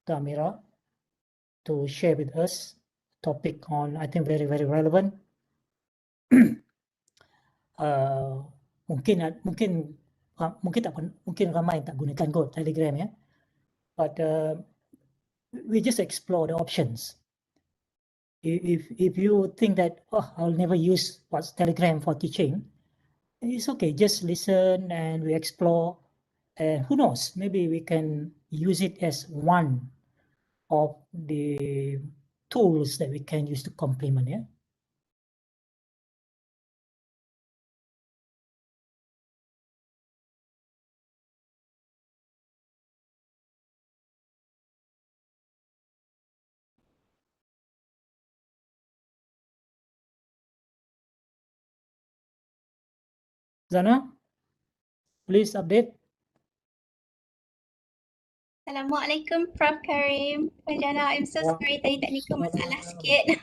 Dr. Mira to share with us topic on, I think, very, very relevant. Mungkin mungkin ramai tak gunakan kot Telegram ya. But we just explore the options. If you think that, oh, I'll never use what's Telegram for teaching, it's okay. Just listen and we explore. And who knows, maybe we can use it as one of the tools that we can use to complement, yeah. Zana, please update. Assalamualaikum Prof Karim. Jana, I'm so sorry tadi teknikal masalah sikit.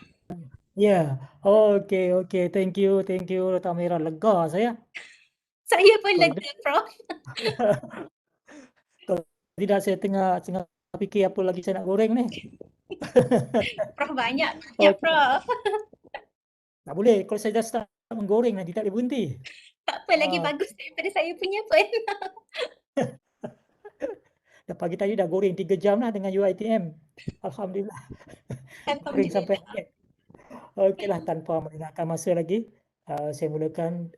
Yeah, okay. Thank you, Dr. Mira. Lega saya. Saya pun lega, Prof. Kalau tidak saya tengah fikir apa lagi saya nak goreng ni. Prof banyak, Prof. Tak boleh, kalau saya dah start menggoreng nanti tak boleh berhenti. Tak apa, lagi bagus daripada saya punya pun. Dah pagi tadi dah goreng 3 jam lah dengan UiTM. Alhamdulillah. Goreng sampai habis. Okeylah, tanpa menggunakan masa lagi, saya mulakan.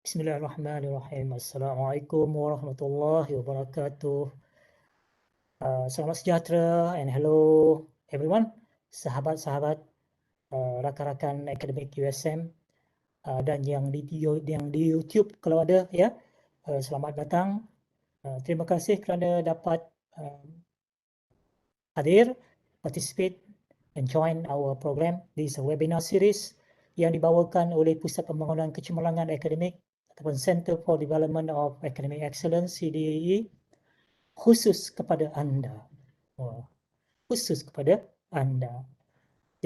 Bismillahirrahmanirrahim. Assalamualaikum warahmatullahi wabarakatuh. Selamat sejahtera and hello everyone, sahabat-sahabat, rakan-rakan akademik USM dan yang di YouTube kalau ada ya. Selamat datang. Terima kasih kerana dapat hadir, participate and join our program. This is a webinar series yang dibawakan oleh Pusat Pembangunan Kecemerlangan Akademik ataupun Center for Development of Academic Excellence CDAE khusus kepada anda. Khusus kepada anda.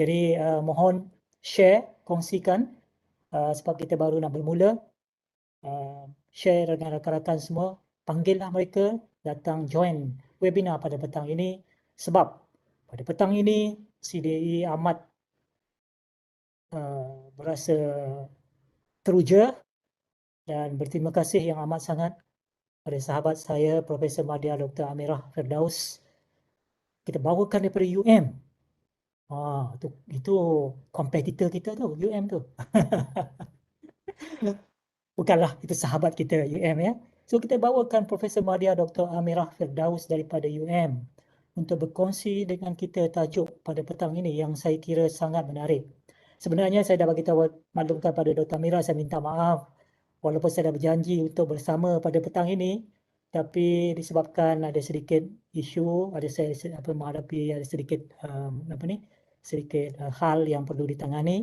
Jadi mohon share, kongsikan sebab kita baru nak bermula. Share dengan rakan-rakan semua, panggillah mereka datang join webinar pada petang ini sebab pada petang ini CDAE amat berasa teruja dan berterima kasih yang amat sangat pada sahabat saya Profesor Madya Dr. Amirah Firdaus. Kita bawakan daripada UM. Itu kompetitor kita tu, UM tu. Bukanlah, itu sahabat kita UM ya. So kita bawakan Profesor Madya Dr. Amirah Firdaus daripada UM untuk berkongsi dengan kita tajuk pada petang ini yang saya kira sangat menarik. Sebenarnya saya dah bagi tahu maklumkan pada Dr. Mira, saya minta maaf walaupun saya dah berjanji untuk bersama pada petang ini, tapi disebabkan ada sedikit isu, saya menghadapi ada sedikit sedikit hal yang perlu ditangani,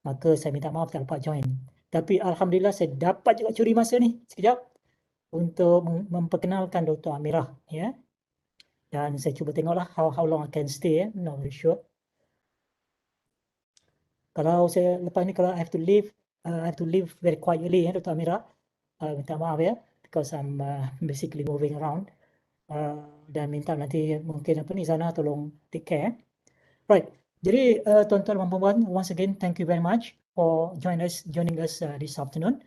maka saya minta maaf tak dapat join. Tapi alhamdulillah saya dapat juga curi masa ni sekejap untuk memperkenalkan Dr. Amirah ya. Dan saya cuba tengoklah how long I can stay ya, not very sure. Kalau saya lepas ni kalau I have to leave very quietly ya Dr. Mira. Minta maaf ya because I'm basically moving around. Dan minta nanti mungkin Zana tolong take care. Right. Jadi tuan-tuan dan puan-puan, once again thank you very much for joining us this afternoon.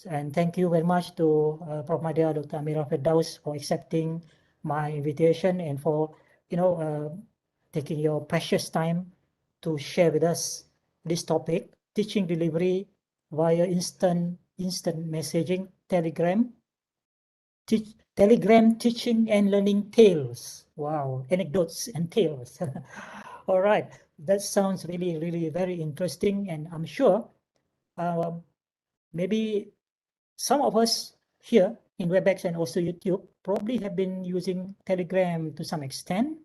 And thank you very much to Prof. Madya Dr. Mira Firdaus for accepting my invitation and for taking your precious time to share with us this topic, teaching delivery via instant messaging, Telegram teaching and learning tales. Wow, anecdotes and tales. All right, that sounds really, really very interesting, and I'm sure maybe some of us here in WebEx and also YouTube probably have been using Telegram to some extent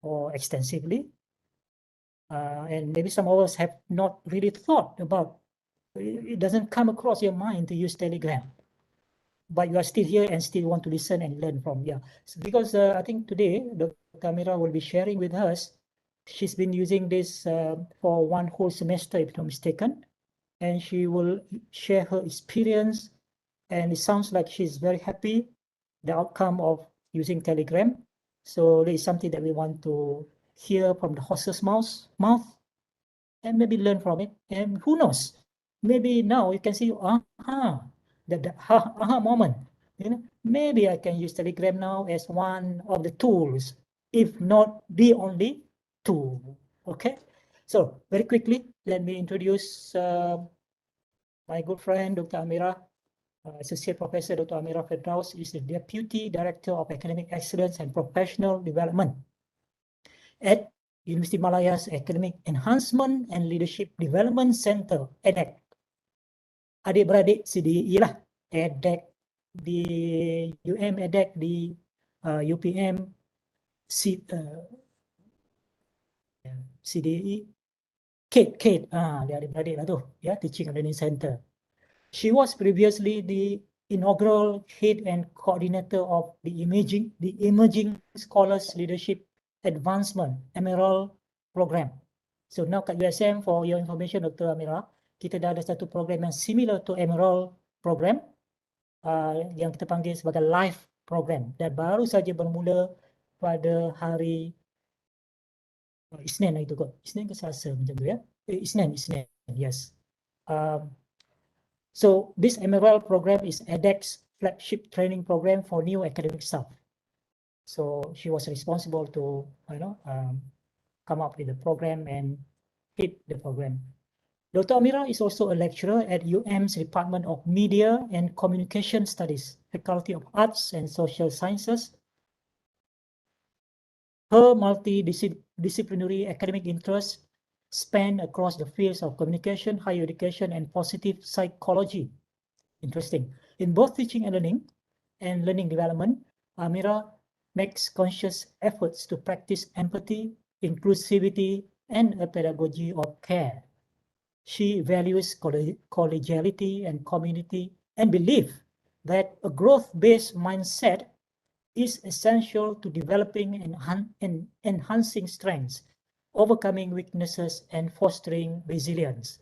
or extensively. And maybe some of us have not really thought about, it doesn't come across your mind to use Telegram, but you are still here and still want to listen and learn from. So because I think today Dr. Mira will be sharing with us. She's been using this for one whole semester, if I'm not mistaken, and she will share her experience, and it sounds like she's very happy the outcome of using Telegram. So there is something that we want to hear from the horse's mouth, and maybe learn from it. And who knows, maybe now you can see, the aha moment. Maybe I can use Telegram now as one of the tools, if not the only tool. Okay, so very quickly, let me introduce my good friend, Dr. Amira. Associate Professor Dr. Amira Firdaus is the Deputy Director of Academic Excellence and Professional Development at University Malaya's Academic Enhancement and Leadership Development Center, EDEC. Adik-beradik CDE lah, EDEC di EDEC di UPM, CDE, Kate, dia adik-beradik lah tu, ya, Teaching and Learning Center. She was previously the inaugural head and coordinator of the Emerging Scholars Leadership Advancement Emerald Program. So now kat USM, for your information, Dr. Amira, kita dah ada satu program yang similar to Emerald Program, yang kita panggil sebagai live program, dan baru saja bermula pada hari Isnin itu kot. Isnin ke Selasa macam tu ya? Isnin, yes. So this Emerald program is EDEC's flagship training program for new academic staff. So she was responsible to, come up with the program and hit the program. Dr. Amira is also a lecturer at UM's Department of Media and Communication Studies, Faculty of Arts and Social Sciences. Her multidisciplinary academic interests span across the fields of communication, higher education, and positive psychology. Interesting. In both teaching and learning development, Amira makes conscious efforts to practice empathy, inclusivity, and a pedagogy of care. She values collegiality and community and believes that a growth-based mindset is essential to developing and enhancing strengths, overcoming weaknesses, and fostering resilience.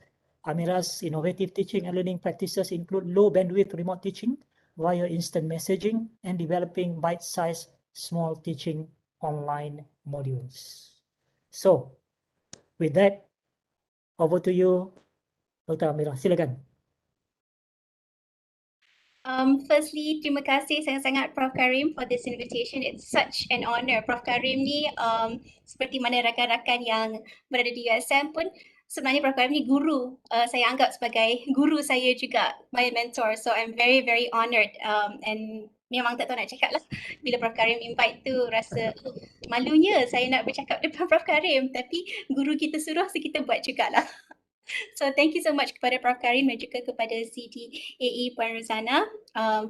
Amira's innovative teaching and learning practices include low bandwidth remote teaching via instant messaging and developing bite-sized small teaching online modules. So, with that, over to you, Dr. Amira. Silakan. Firstly, terima kasih sangat-sangat Prof. Karim for this invitation. It's such an honor. Prof. Karim ni seperti mana rakan-rakan yang berada di USM pun, sebenarnya Prof. Karim ni guru. Saya anggap sebagai guru saya juga, my mentor. So I'm very, very honored. And memang tak tahu nak cakap lah. Bila Prof. Karim invite tu, rasa malunya saya nak bercakap depan Prof. Karim. Tapi guru kita suruh, so kita buat jugalah. So thank you so much kepada Prof. Karim dan juga kepada CDAE Puan Rozana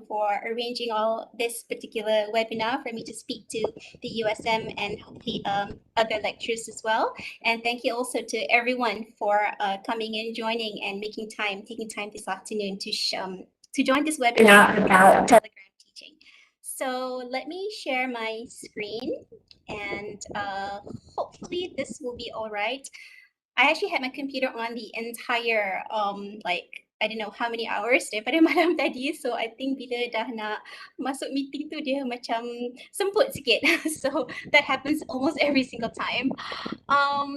for arranging all this particular webinar for me to speak to the USM and hopefully other lecturers as well. And thank you also to everyone for coming in, joining, and taking time this afternoon to join this webinar about Telegram teaching. So let me share my screen, and hopefully this will be all right. I actually had my computer on the entire I don't know how many hours daripada malam tadi, so I think bila dah nak masuk meeting tu dia macam semput sikit. So that happens almost every single time.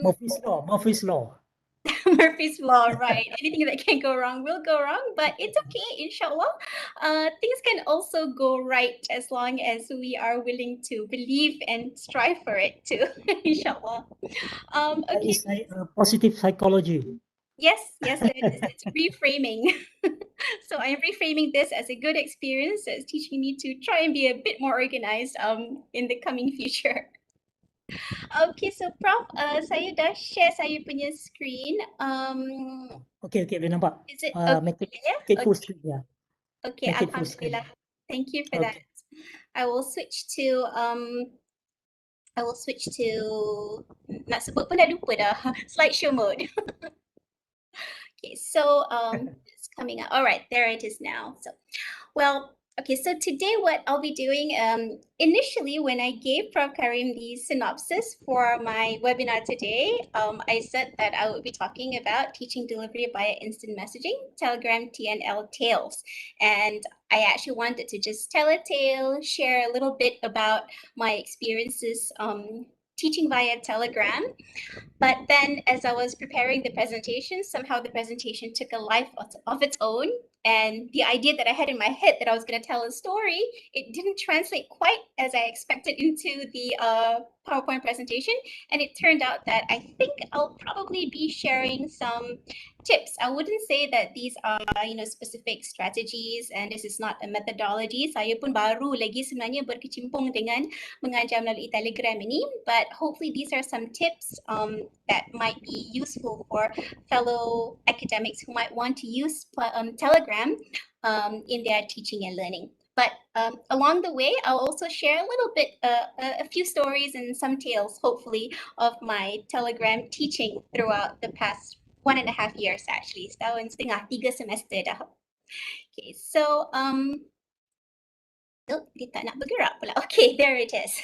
Murphy's Law. Murphy's Law, right. Anything that can go wrong will go wrong, but it's okay, inshallah. Things can also go right as long as we are willing to believe and strive for it too, inshallah. Okay. It's positive psychology. Yes, it's reframing. So I'm reframing this as a good experience that's teaching me to try and be a bit more organized in the coming future. Okay, so Prof, saya dah share saya punya screen. Okay, boleh nampak. Is it make it full screen, yeah. Okay, alhamdulillah. Thank you for that. I will switch to nak sebut pun dah lupa dah. Slideshow mode. Okay, so it's coming up. All right, there it is now. So, well, Okay, so today what I'll be doing, initially when I gave Prof. Karim the synopsis for my webinar today, I said that I would be talking about teaching delivery via instant messaging, Telegram TNL Tales. And I actually wanted to just tell a tale, share a little bit about my experiences teaching via Telegram. But then as I was preparing the presentation, somehow the presentation took a life of its own. And the idea that I had in my head that I was going to tell a story, it didn't translate quite as I expected into the PowerPoint presentation. And it turned out that I think I'll probably be sharing some tips. I wouldn't say that these are, specific strategies and this is not a methodology. Saya pun baru lagi sebenarnya berkecimpung dengan mengajar melalui Telegram ini, but hopefully these are some tips that might be useful for fellow academics who might want to use Telegram in their teaching and learning. But along the way, I'll also share a little bit, a few stories and some tales, hopefully, of my Telegram teaching throughout the past 1.5 years, actually. Setahun setengah, 3 semester dah. Okay, so oh, dia tak nak bergerak pula. Okay, there it is.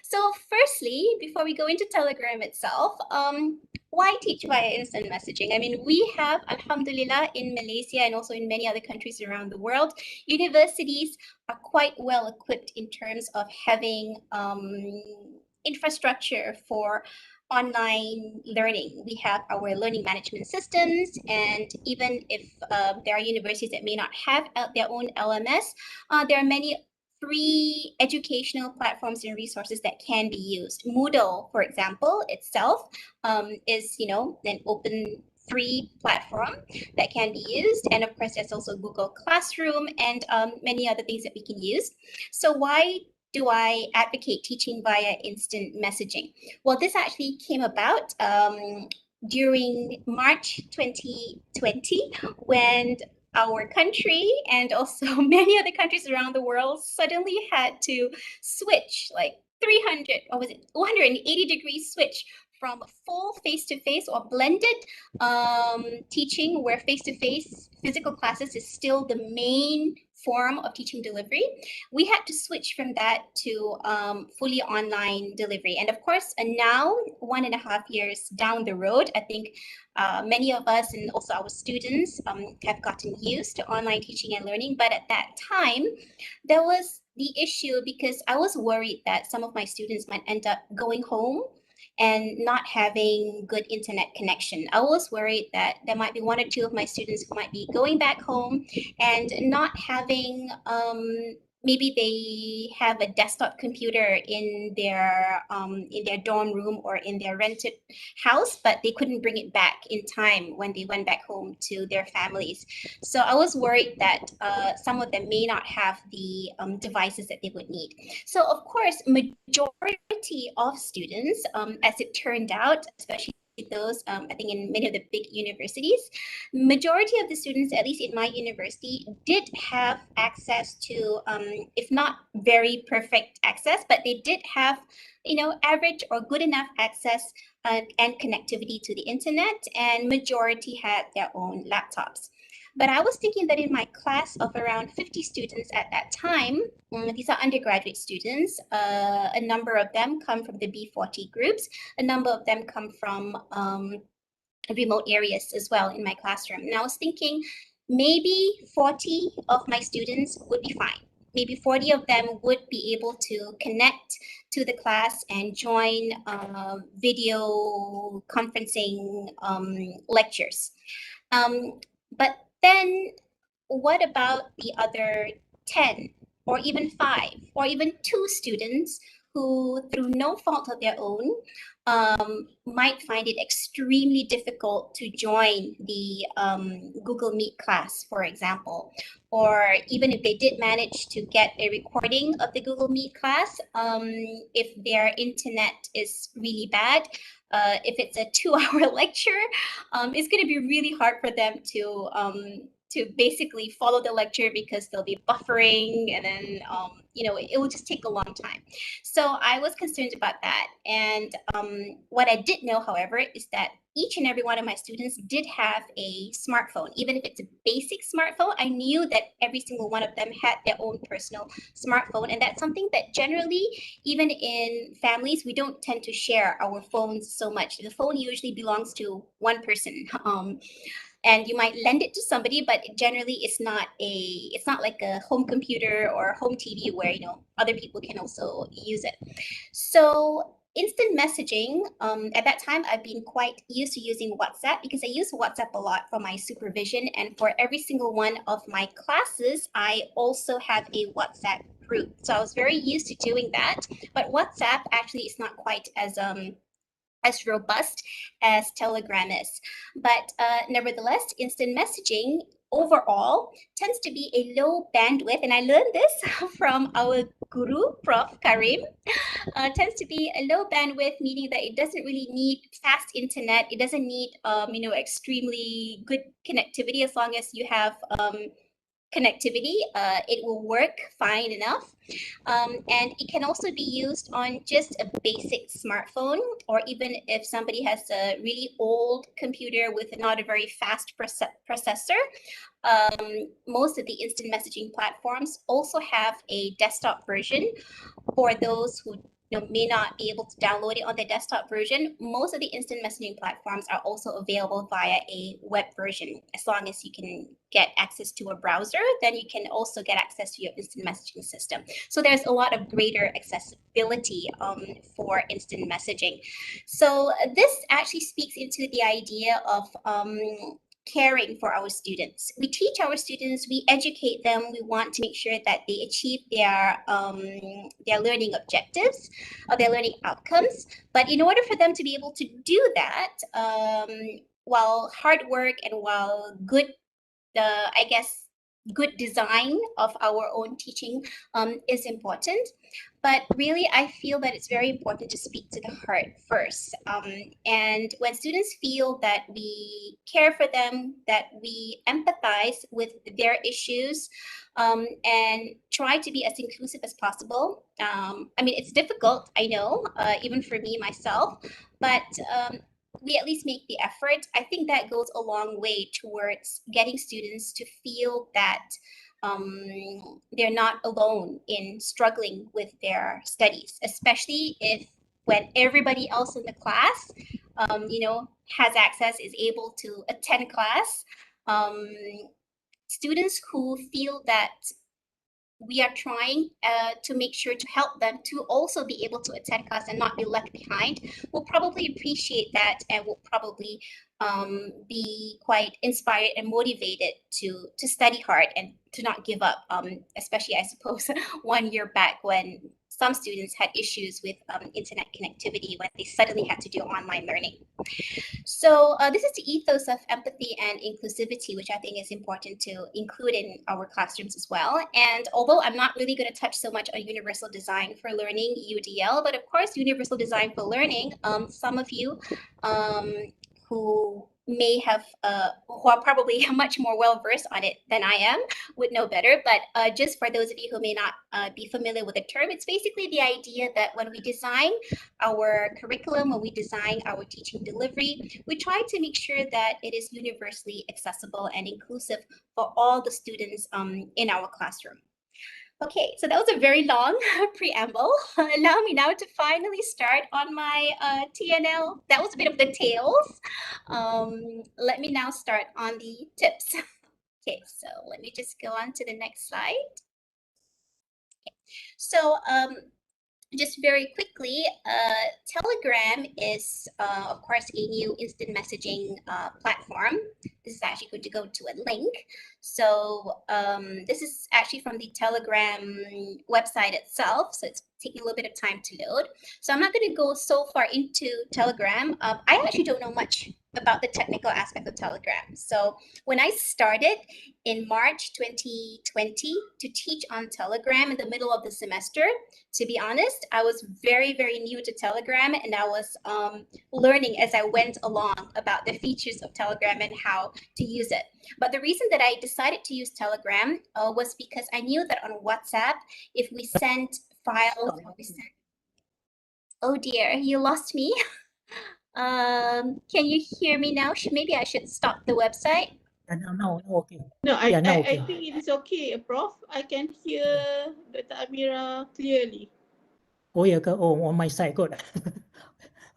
So firstly, before we go into Telegram itself, why teach via instant messaging? I mean, we have, alhamdulillah, in Malaysia and also in many other countries around the world, universities are quite well equipped in terms of having infrastructure for online learning. We have our learning management systems, and even if there are universities that may not have their own LMS, there are many free educational platforms and resources that can be used. Moodle, for example, itself is, an open free platform that can be used. And of course, there's also Google Classroom and many other things that we can use. So why do I advocate teaching via instant messaging? Well, this actually came about during March 2020 when our country and also many other countries around the world suddenly had to switch like 300 or was it 180 degrees switch from full face-to-face or blended teaching where face-to-face physical classes is still the main form of teaching delivery. We had to switch from that to fully online delivery. And of course, now 1.5 years down the road, I think many of us and also our students have gotten used to online teaching and learning. But at that time, there was the issue because I was worried that some of my students might end up going home and not having good internet connection. I was worried that there might be 1 or 2 of my students who might be going back home and not having maybe they have a desktop computer in their dorm room or in their rented house, but they couldn't bring it back in time when they went back home to their families. So I was worried that some of them may not have the devices that they would need. So of course, majority of students, as it turned out, especially those, I think in many of the big universities, majority of the students, at least in my university, did have access to, if not very perfect access, but they did have, average or good enough access and connectivity to the internet, and majority had their own laptops. But I was thinking that in my class of around 50 students at that time, these are undergraduate students, a number of them come from the B40 groups, a number of them come from remote areas as well in my classroom. And I was thinking maybe 40 of my students would be fine. Maybe 40 of them would be able to connect to the class and join video conferencing lectures. But then what about the other 10 or even 5 or even 2 students who, through no fault of their own, might find it extremely difficult to join the Google Meet class, for example, or even if they did manage to get a recording of the Google Meet class, if their internet is really bad, if it's a 2-hour lecture, it's going to be really hard for them to to basically follow the lecture because they'll be buffering, and then it will just take a long time. So I was concerned about that. And what I did know, however, is that each and every one of my students did have a smartphone. Even if it's a basic smartphone, I knew that every single one of them had their own personal smartphone. And that's something that generally, even in families, we don't tend to share our phones so much. The phone usually belongs to one person. And you might lend it to somebody, but generally it's not like a home computer or home TV where other people can also use it. So instant messaging, at that time I've been quite used to using WhatsApp because I use WhatsApp a lot for my supervision, and for every single one of my classes I also have a WhatsApp group. So I was very used to doing that, but WhatsApp actually is not quite as robust as Telegram is. But nevertheless, instant messaging overall tends to be a low bandwidth, and I learned this from our guru, Prof. Karim. Tends to be a low bandwidth, meaning that it doesn't really need fast internet. It doesn't need extremely good connectivity. As long as you have connectivity, it will work fine enough. And it can also be used on just a basic smartphone, or even if somebody has a really old computer with not a very fast processor. Most of the instant messaging platforms also have a desktop version. For those who may not be able to download it on the desktop version, most of the instant messaging platforms are also available via a web version. As long as you can get access to a browser, then you can also get access to your instant messaging system. So there's a lot of greater accessibility for instant messaging. So this actually speaks into the idea of caring for our students. We teach our students, we educate them, we want to make sure that they achieve their learning objectives or their learning outcomes. But in order for them to be able to do that, while hard work and while good design of our own teaching is important. But really, I feel that it's very important to speak to the heart first. And when students feel that we care for them, that we empathize with their issues, and try to be as inclusive as possible. It's difficult, I know, even for me myself, but we at least make the effort. I think that goes a long way towards getting students to feel that they're not alone in struggling with their studies, especially when everybody else in the class, has access, is able to attend class. Students who feel that we are trying to make sure to help them to also be able to attend class and not be left behind will probably appreciate that, and will probably be quite inspired and motivated to study hard and to not give up, especially I suppose 1 year back when some students had issues with internet connectivity when they suddenly had to do online learning. So this is the ethos of empathy and inclusivity, which I think is important to include in our classrooms as well. And although I'm not really going to touch so much on universal design for learning, UDL, but of course, universal design for learning, some of you who may have, who are probably much more well-versed on it than I am, would know better. But just for those of you who may not be familiar with the term, it's basically the idea that when we design our curriculum, when we design our teaching delivery, we try to make sure that it is universally accessible and inclusive for all the students in our classroom. Okay, so that was a very long preamble. Allow me now to finally start on my TNL. That was a bit of the tails. Let me now start on the tips. Okay, so let me just go on to the next slide. Okay. So just very quickly, Telegram is, of course, a new instant messaging platform. This is actually going to go to a link. So this is actually from the Telegram website itself. So it's taking a little bit of time to load. So I'm not going to go so far into Telegram. I actually don't know much about the technical aspect of Telegram. So when I started in March 2020 to teach on Telegram in the middle of the semester, to be honest, I was very, very new to Telegram, and I was learning as I went along about the features of Telegram and how to use it. But the reason that I decided to use Telegram was because I knew that on WhatsApp, if we sent files, oh dear, you lost me. Can you hear me now? Maybe I should stop the website. No, okay. No, Yeah, now I okay. think it is okay, Prof. I can hear Dr. Amira clearly. Oh yeah, oh, on my side, good.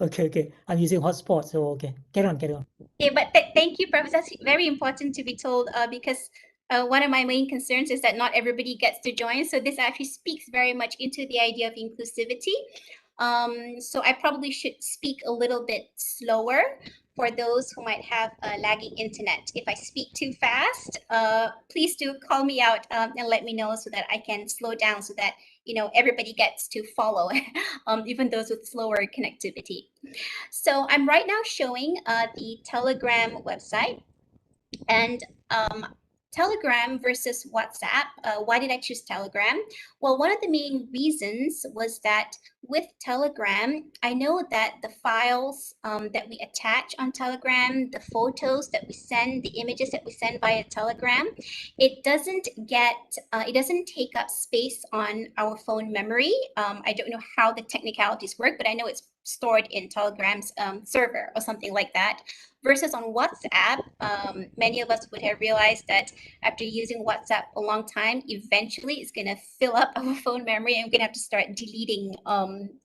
Okay. I'm using hotspot, so okay. Carry on. Okay, but thank you, Professor. That's very important to be told because one of my main concerns is that not everybody gets to join. So this actually speaks very much into the idea of inclusivity. So I probably should speak a little bit slower for those who might have a lagging internet. If I speak too fast, please do call me out and let me know so that I can slow down so that everybody gets to follow, even those with slower connectivity. So I'm right now showing the Telegram website, and Telegram versus WhatsApp. Why did I choose Telegram? Well, one of the main reasons was that with Telegram, I know that the files that we attach on Telegram, the photos that we send, the images that we send via Telegram, it doesn't take up space on our phone memory. I don't know how the technicalities work, but I know it's stored in Telegram's server or something like that. Versus on WhatsApp, many of us would have realized that after using WhatsApp a long time, eventually it's going to fill up our phone memory, and we're going to have to start deleting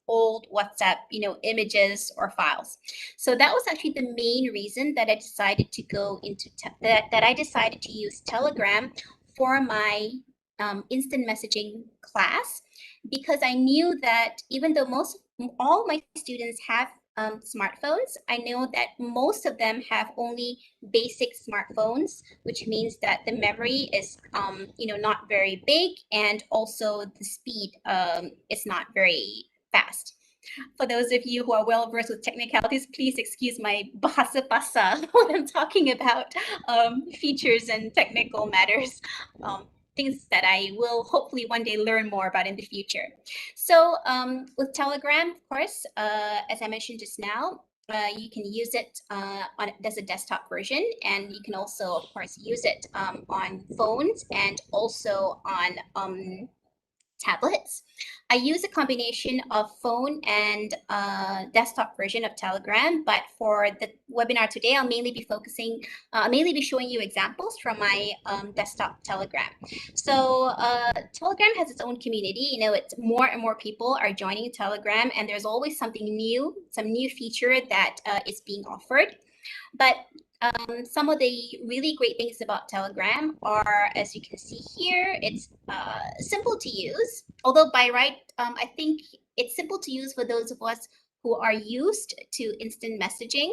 old WhatsApp, images or files. So that was actually the main reason that I decided to go into that I decided to use Telegram for my instant messaging class, because I knew that even though all my students have smartphones, I know that most of them have only basic smartphones, which means that the memory is not very big, and also the speed is not very fast. For those of you who are well versed with technicalities, please excuse my bahasa when I'm talking about features and technical matters. Things that I will hopefully one day learn more about in the future. So with Telegram, of course, as I mentioned just now, you can use it there's a desktop version, and you can also, of course, use it on phones and also on tablets. I use a combination of phone and desktop version of Telegram, but for the webinar today, I'll mainly be showing you examples from my desktop Telegram. So Telegram has its own community. It's more and more people are joining Telegram, and there's always something new, some new feature that is being offered. But some of the really great things about Telegram are, as you can see here, it's simple to use. Although by right, I think it's simple to use for those of us who are used to instant messaging.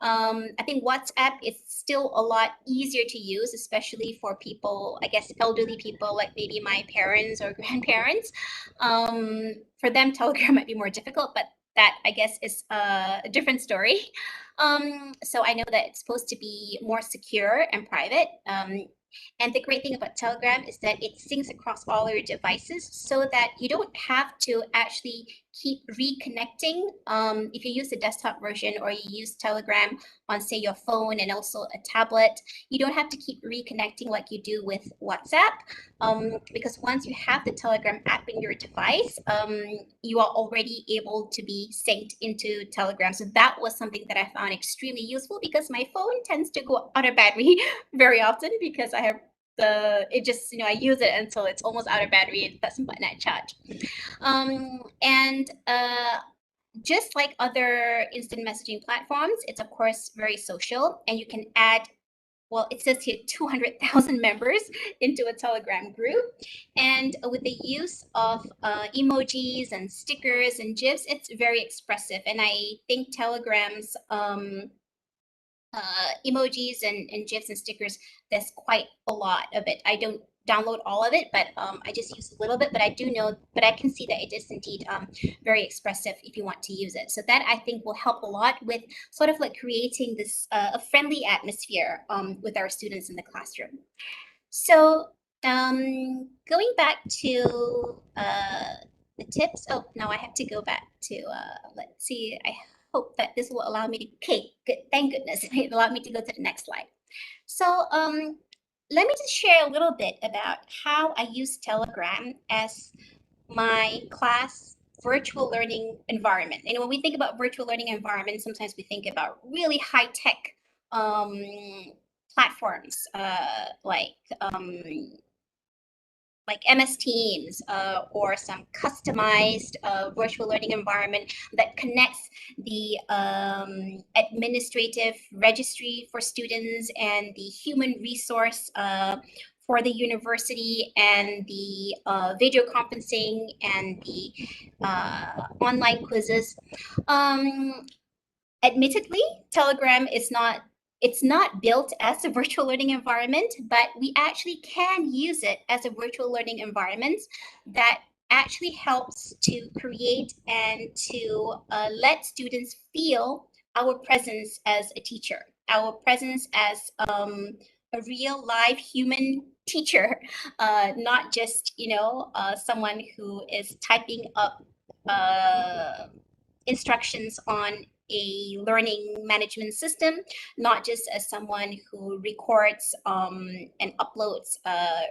I think WhatsApp is still a lot easier to use, especially for people, I guess, elderly people like maybe my parents or grandparents. For them, Telegram might be more difficult, but that, I guess, is a different story. So I know that it's supposed to be more secure and private. And the great thing about Telegram is that it syncs across all your devices so that you don't have to actually keep reconnecting. If you use the desktop version or you use Telegram on, say, your phone and also a tablet, you don't have to keep reconnecting like you do with WhatsApp, because once you have the Telegram app in your device, you are already able to be synced into Telegram. So that was something that I found extremely useful, because my phone tends to go out of battery very often because I have I use it until it's almost out of battery and that's button at charge. And just like other instant messaging platforms, it's of course very social, and you can add, well, it says here 200,000 members into a Telegram group. And with the use of emojis and stickers and GIFs, it's very expressive. And I think Telegram's emojis and GIFs and stickers, there's quite a lot of it. I don't download all of it, but I just use a little bit, but I do know, but I can see that it is indeed very expressive if you want to use it. So that I think will help a lot with sort of like creating this a friendly atmosphere with our students in the classroom. So going back to the tips. Oh, no, I have to go back to, let's see, I hope that this will allow me to, okay, good, thank goodness, it allowed me to go to the next slide. So let me just share a little bit about how I use Telegram as my class virtual learning environment. And when we think about virtual learning environment, sometimes we think about really high-tech platforms like MS Teams or some customized virtual learning environment that connects the administrative registry for students and the human resource for the university and the video conferencing and the online quizzes. Admittedly, Telegram is it's not built as a virtual learning environment, but we actually can use it as a virtual learning environment that actually helps to create and to let students feel our presence as a teacher, our presence as a real live human teacher, not just, someone who is typing up instructions on a learning management system, not just as someone who records and uploads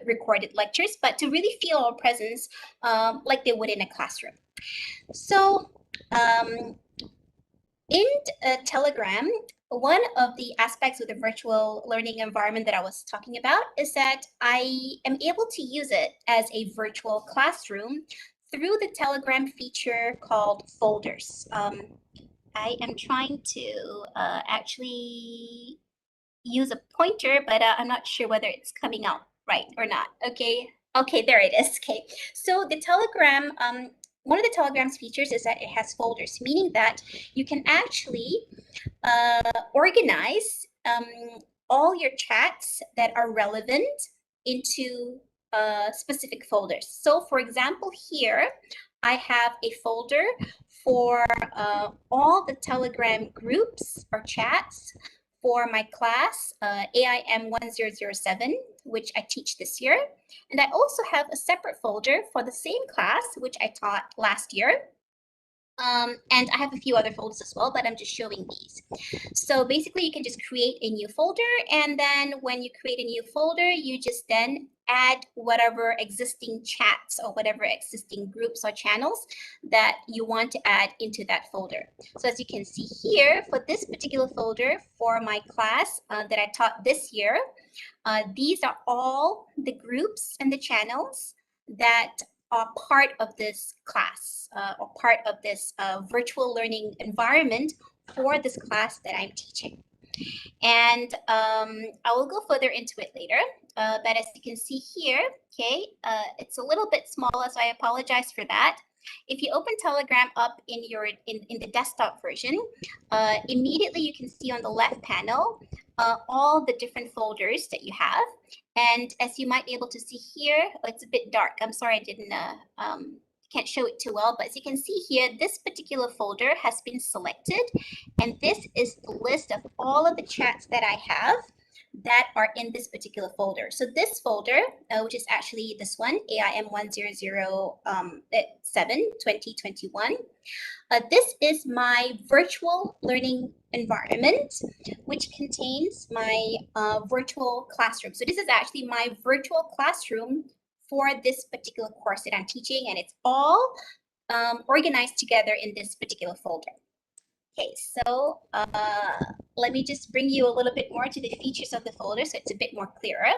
recorded lectures, but to really feel our presence like they would in a classroom. So in Telegram, one of the aspects of the virtual learning environment that I was talking about is that I am able to use it as a virtual classroom through the Telegram feature called folders. I am trying to actually use a pointer, but I'm not sure whether it's coming out right or not. Okay, there it is. Okay, so the Telegram, one of the Telegram's features is that it has folders, meaning that you can actually organize all your chats that are relevant into specific folders. So for example, here I have a folder for all the Telegram groups or chats for my class, AIM 1007, which I teach this year. And I also have a separate folder for the same class, which I taught last year. And I have a few other folders as well, but I'm just showing these. So basically, you can just create a new folder, and then when you create a new folder, you just then add whatever existing chats or whatever existing groups or channels that you want to add into that folder. So as you can see here, for this particular folder for my class that I taught this year, these are all the groups and the channels that are part of this class or part of this virtual learning environment for this class that I'm teaching. And I will go further into it later, but as you can see here, okay, it's a little bit small, so I apologize for that. If you open Telegram up in your in the desktop version, immediately you can see on the left panel all the different folders that you have. And as you might be able to see here, it's a bit dark. I'm sorry I didn't can't show it too well, but as you can see here, this particular folder has been selected, and this is the list of all of the chats that I have that are in this particular folder. So this folder, which is actually this one, AIM 1007 2021, this is my virtual learning environment, which contains my virtual classroom. So this is actually my virtual classroom for this particular course that I'm teaching, and it's all organized together in this particular folder. Okay, so let me just bring you a little bit more to the features of the folder so it's a bit more clearer.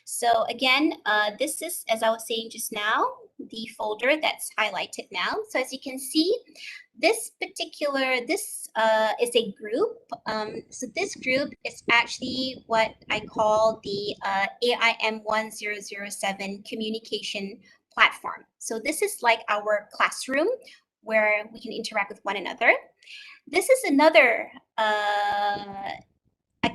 So again, this is, as I was saying just now, the folder that's highlighted now. So as you can see, this is a group. So this group is actually what I call the AIM 1007 communication platform. So this is like our classroom where we can interact with one another. This is another, I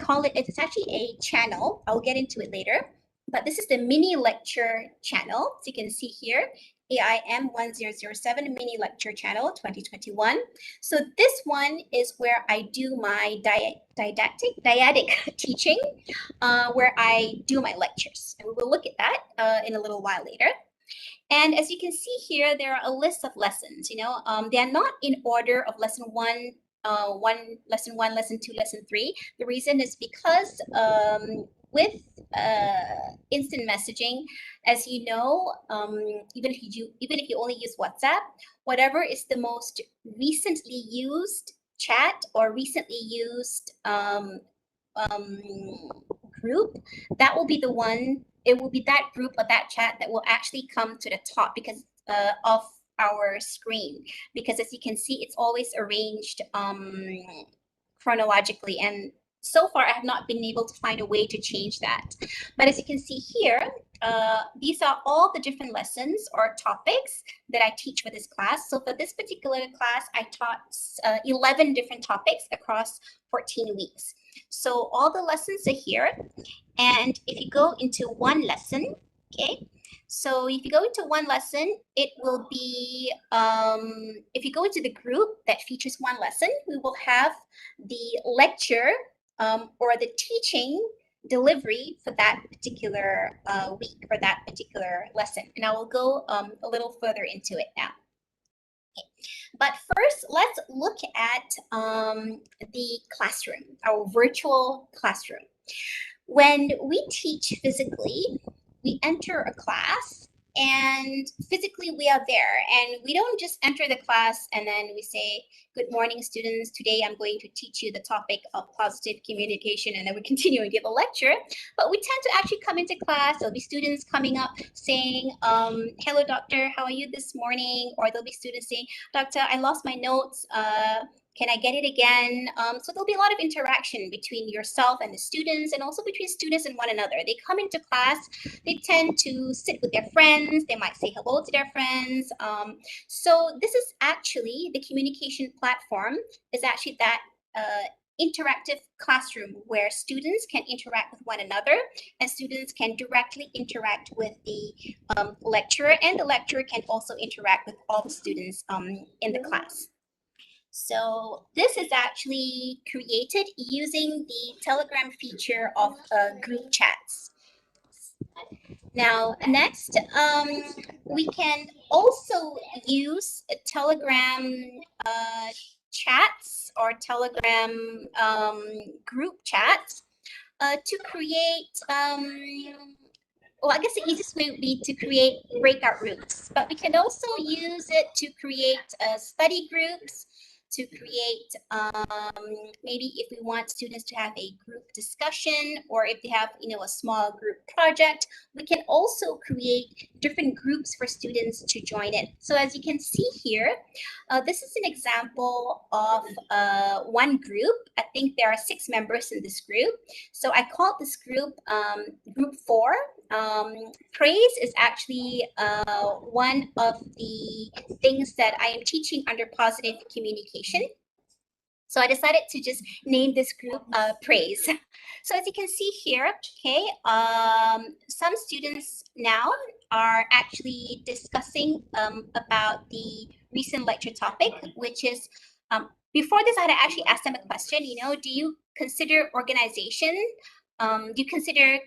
call it, it's actually a channel. I'll get into it later. but this is the MiniLecture Channel. So you can see here, AIM 1007 MiniLecture Channel 2021. So this one is where I do my dyadic teaching, where I do my lectures. And we will look at that in a little while later. And as you can see here, there are a list of lessons. They are not in order of lesson one, lesson 2, lesson 3. The reason is because with instant messaging, as you know, even if you only use WhatsApp, whatever is the most recently used chat or recently used group, that will be the one. It will be that group or that chat that will actually come to the top because of our screen. Because as you can see, it's always arranged chronologically, and so far I have not been able to find a way to change that. But as you can see here, these are all the different lessons or topics that I teach for this class. So for this particular class, I taught 11 different topics across 14 weeks. So all the lessons are here. And if you go into one lesson, okay, so if you go into one lesson, it will be, if you go into the group that features one lesson, we will have the lecture or the teaching delivery for that particular week or that particular lesson. And I will go a little further into it now. Okay. But first, let's look at the classroom, our virtual classroom. When we teach physically, we enter a class and physically we are there, and we don't just enter the class and then we say, good morning, students. Today I'm going to teach you the topic of positive communication, and then we continue and give a lecture. But we tend to actually come into class. There'll be students coming up saying, hello, doctor, how are you this morning? Or there'll be students saying, doctor, I lost my notes. Can I get it again? So there'll be a lot of interaction between yourself and the students, and also between students and one another. They come into class, they tend to sit with their friends, they might say hello to their friends. So this is actually, the communication platform is actually that interactive classroom where students can interact with one another, and students can directly interact with the lecturer, and the lecturer can also interact with all the students in the class. So this is actually created using the Telegram feature of group chats. Now, next, we can also use Telegram chats or Telegram group chats to create, well, I guess the easiest way would be to create breakout rooms, but we can also use it to create study groups, to create, maybe if we want students to have a group discussion, or if they have, a small group project, we can also create different groups for students to join in. So as you can see here, this is an example of one group. I think there are 6 members in this group. So I called this group Group 4. Praise is actually one of the things that I am teaching under positive communication. So I decided to just name this group Praise. So as you can see here, okay, some students now are actually discussing about the recent lecture topic, which is, before this, I had actually asked them a question, do you consider organization? Do you consider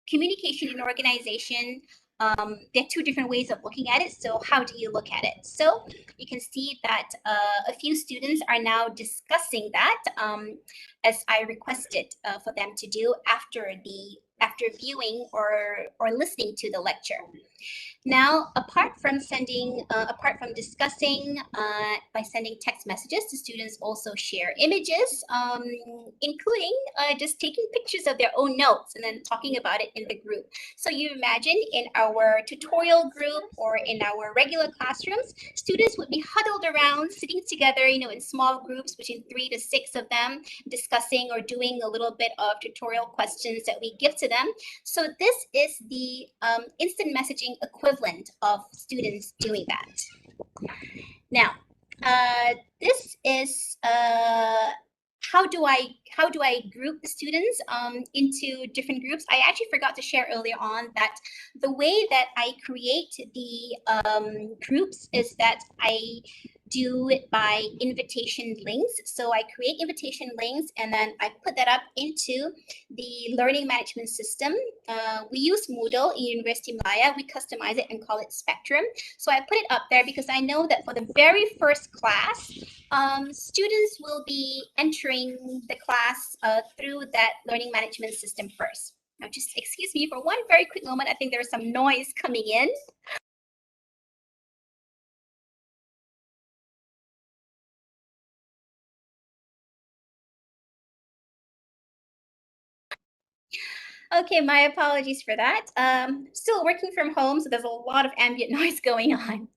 communication in organization? There are 2 different ways of looking at it. So how do you look at it? So you can see that a few students are now discussing that, as I requested for them to do after viewing or listening to the lecture. Now, apart from discussing by sending text messages, the students also share images, including just taking pictures of their own notes and then talking about it in the group. So you imagine in our tutorial group or in our regular classrooms, students would be huddled around, sitting together, in small groups between 3 to 6 of them, discussing or doing a little bit of tutorial questions that we give to them. So this is the instant messaging equivalent of students doing that. Now, this is how how do I group the students into different groups? I actually forgot to share earlier on that the way that I create the groups is that I do it by invitation links. So I create invitation links and then I put that up into the learning management system. We use Moodle in University Malaya. We customize it and call it Spectrum. So I put it up there because I know that for the very first class, students will be entering the class through that learning management system first. Now, just excuse me for one very quick moment. I think there's some noise coming in. Okay, my apologies for that. Still working from home, so there's a lot of ambient noise going on.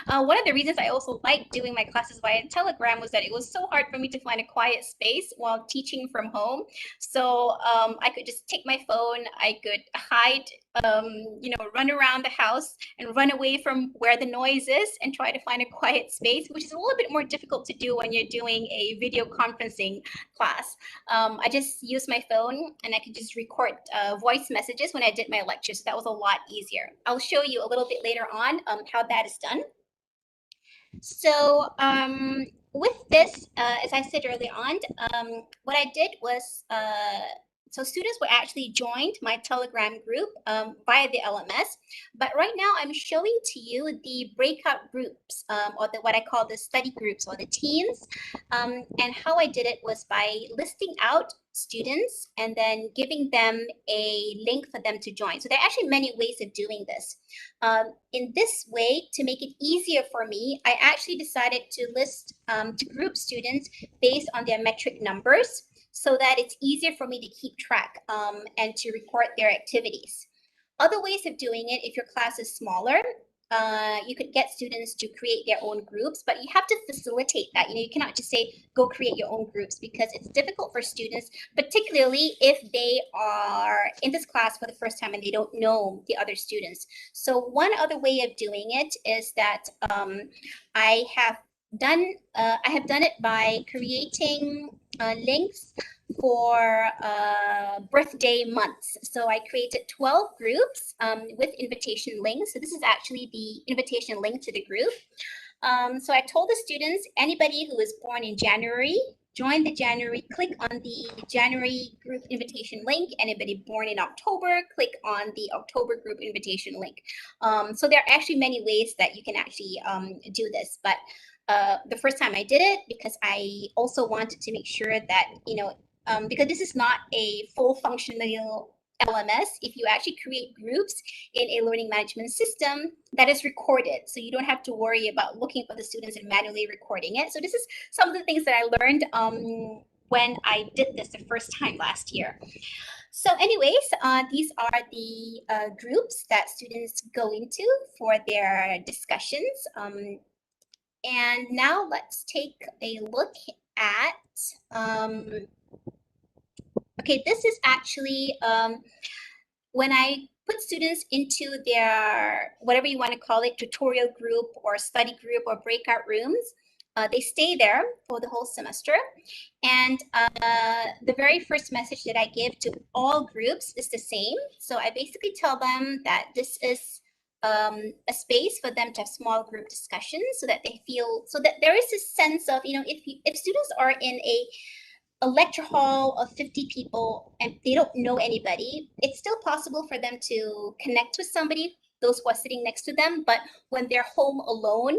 One of the reasons I also liked doing my classes via Telegram was that it was so hard for me to find a quiet space while teaching from home. So I could just take my phone, I could hide, run around the house and run away from where the noise is and try to find a quiet space, which is a little bit more difficult to do when you're doing a video conferencing class. I just used my phone and I could just record voice messages when I did my lectures. So that was a lot easier. I'll show you a little bit later on how that is done. So with this, as I said earlier on, what I did was, so students were actually joined my Telegram group via the LMS. But right now I'm showing to you the breakout groups or what I call the study groups or the teams. And how I did it was by listing out students and then giving them a link for them to join. So there are actually many ways of doing this. In this way, to make it easier for me, I actually decided to list, to group students based on their metric numbers so that it's easier for me to keep track and to record their activities. Other ways of doing it, if your class is smaller, you could get students to create their own groups, but you have to facilitate that. You cannot just say, go create your own groups because it's difficult for students, particularly if they are in this class for the first time and they don't know the other students. So one other way of doing it is that I have done it by creating links for birthday months. So I created 12 groups with invitation links. So this is actually the invitation link to the group. So I told the students, anybody who was born in January, join the January, click on the January group invitation link. Anybody born in October, click on the October group invitation link. So there are actually many ways that you can actually do this. But the first time I did it, because I also wanted to make sure that, because this is not a full functional LMS, if you actually create groups in a learning management system, that is recorded. So you don't have to worry about looking for the students and manually recording it. So this is some of the things that I learned when I did this the first time last year. So anyways, these are the groups that students go into for their discussions. And now let's take a look at, okay, this is actually when I put students into their, whatever you want to call it, tutorial group or study group or breakout rooms, they stay there for the whole semester. And the very first message that I give to all groups is the same. So I basically tell them that this is a space for them to have small group discussions so that they feel, so that there is a sense of, if students are in a lecture hall of 50 people and they don't know anybody, it's still possible for them to connect with somebody, those who are sitting next to them. But when they're home alone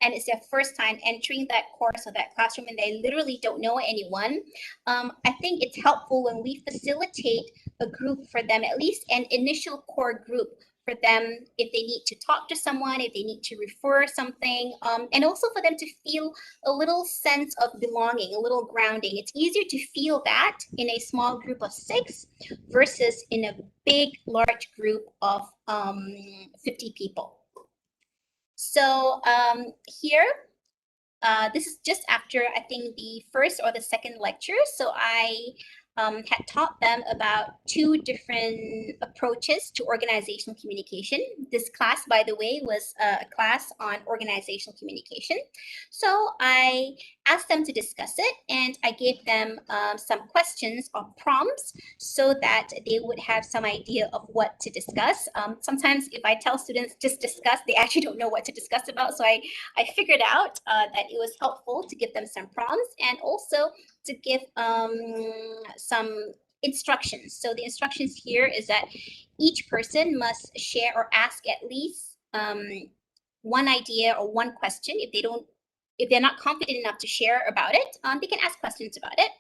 and it's their first time entering that course or that classroom and they literally don't know anyone, I think it's helpful when we facilitate a group for them, at least an initial core group for them if they need to talk to someone, if they need to refer something, and also for them to feel a little sense of belonging, a little grounding. It's easier to feel that in a small group of 6 versus in a big, large group of 50 people. So here, this is just after, I think, the first or the second lecture. So I had taught them about 2 different approaches to organizational communication. This class, by the way, was a class on organizational communication. So I asked them to discuss it, and I gave them some questions or prompts so that they would have some idea of what to discuss. Sometimes if I tell students just discuss, they actually don't know what to discuss about. So I figured out that it was helpful to give them some prompts and also to give some instructions. So the instructions here is that each person must share or ask at least one idea or one question. If they're not confident enough to share about it, they can ask questions about it.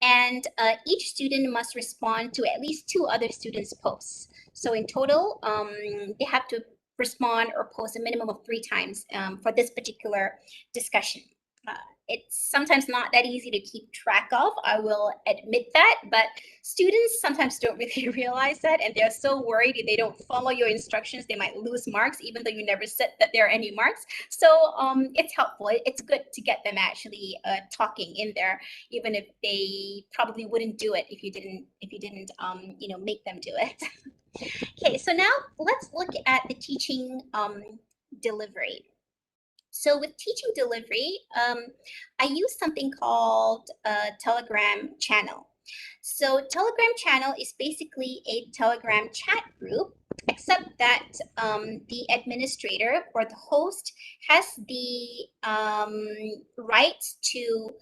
And each student must respond to at least 2 other students' posts. So in total, they have to respond or post a minimum of 3 times for this particular discussion. It's sometimes not that easy to keep track of, I will admit that, but students sometimes don't really realize that, and they're so worried if they don't follow your instructions, they might lose marks, even though you never said that there are any marks. So it's helpful. It's good to get them actually talking in there, even if they probably wouldn't do it if you didn't make them do it. Okay, so now let's look at the teaching delivery. So with teaching delivery, I use something called a Telegram channel. So Telegram channel is basically a Telegram chat group, except that the administrator or the host has the right to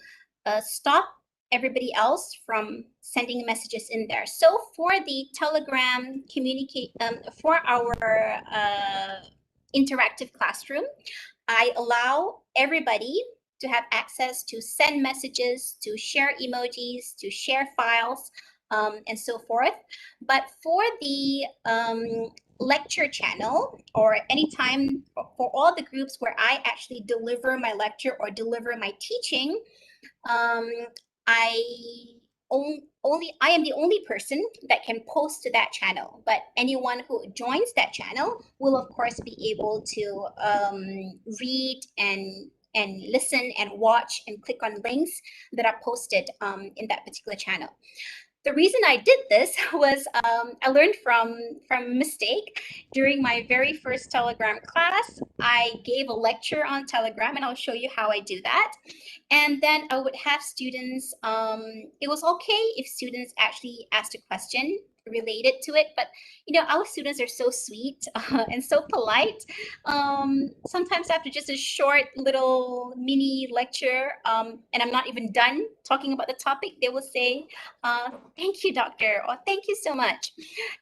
stop everybody else from sending messages in there. So for the Telegram for our interactive classroom, I allow everybody to have access to send messages, to share emojis, to share files, and so forth. But for the lecture channel, or anytime for all the groups where I actually deliver my lecture or deliver my teaching, I am the only person that can post to that channel, but anyone who joins that channel will of course be able to read and listen and watch and click on links that are posted in that particular channel. The reason I did this was I learned from a mistake. During my very first Telegram class, I gave a lecture on Telegram, and I'll show you how I do that. And then I would have students, it was okay if students actually asked a question related to it, but our students are so sweet and so polite. Sometimes after just a short little mini lecture, and I'm not even done talking about the topic, they will say, thank you, doctor, or thank you so much.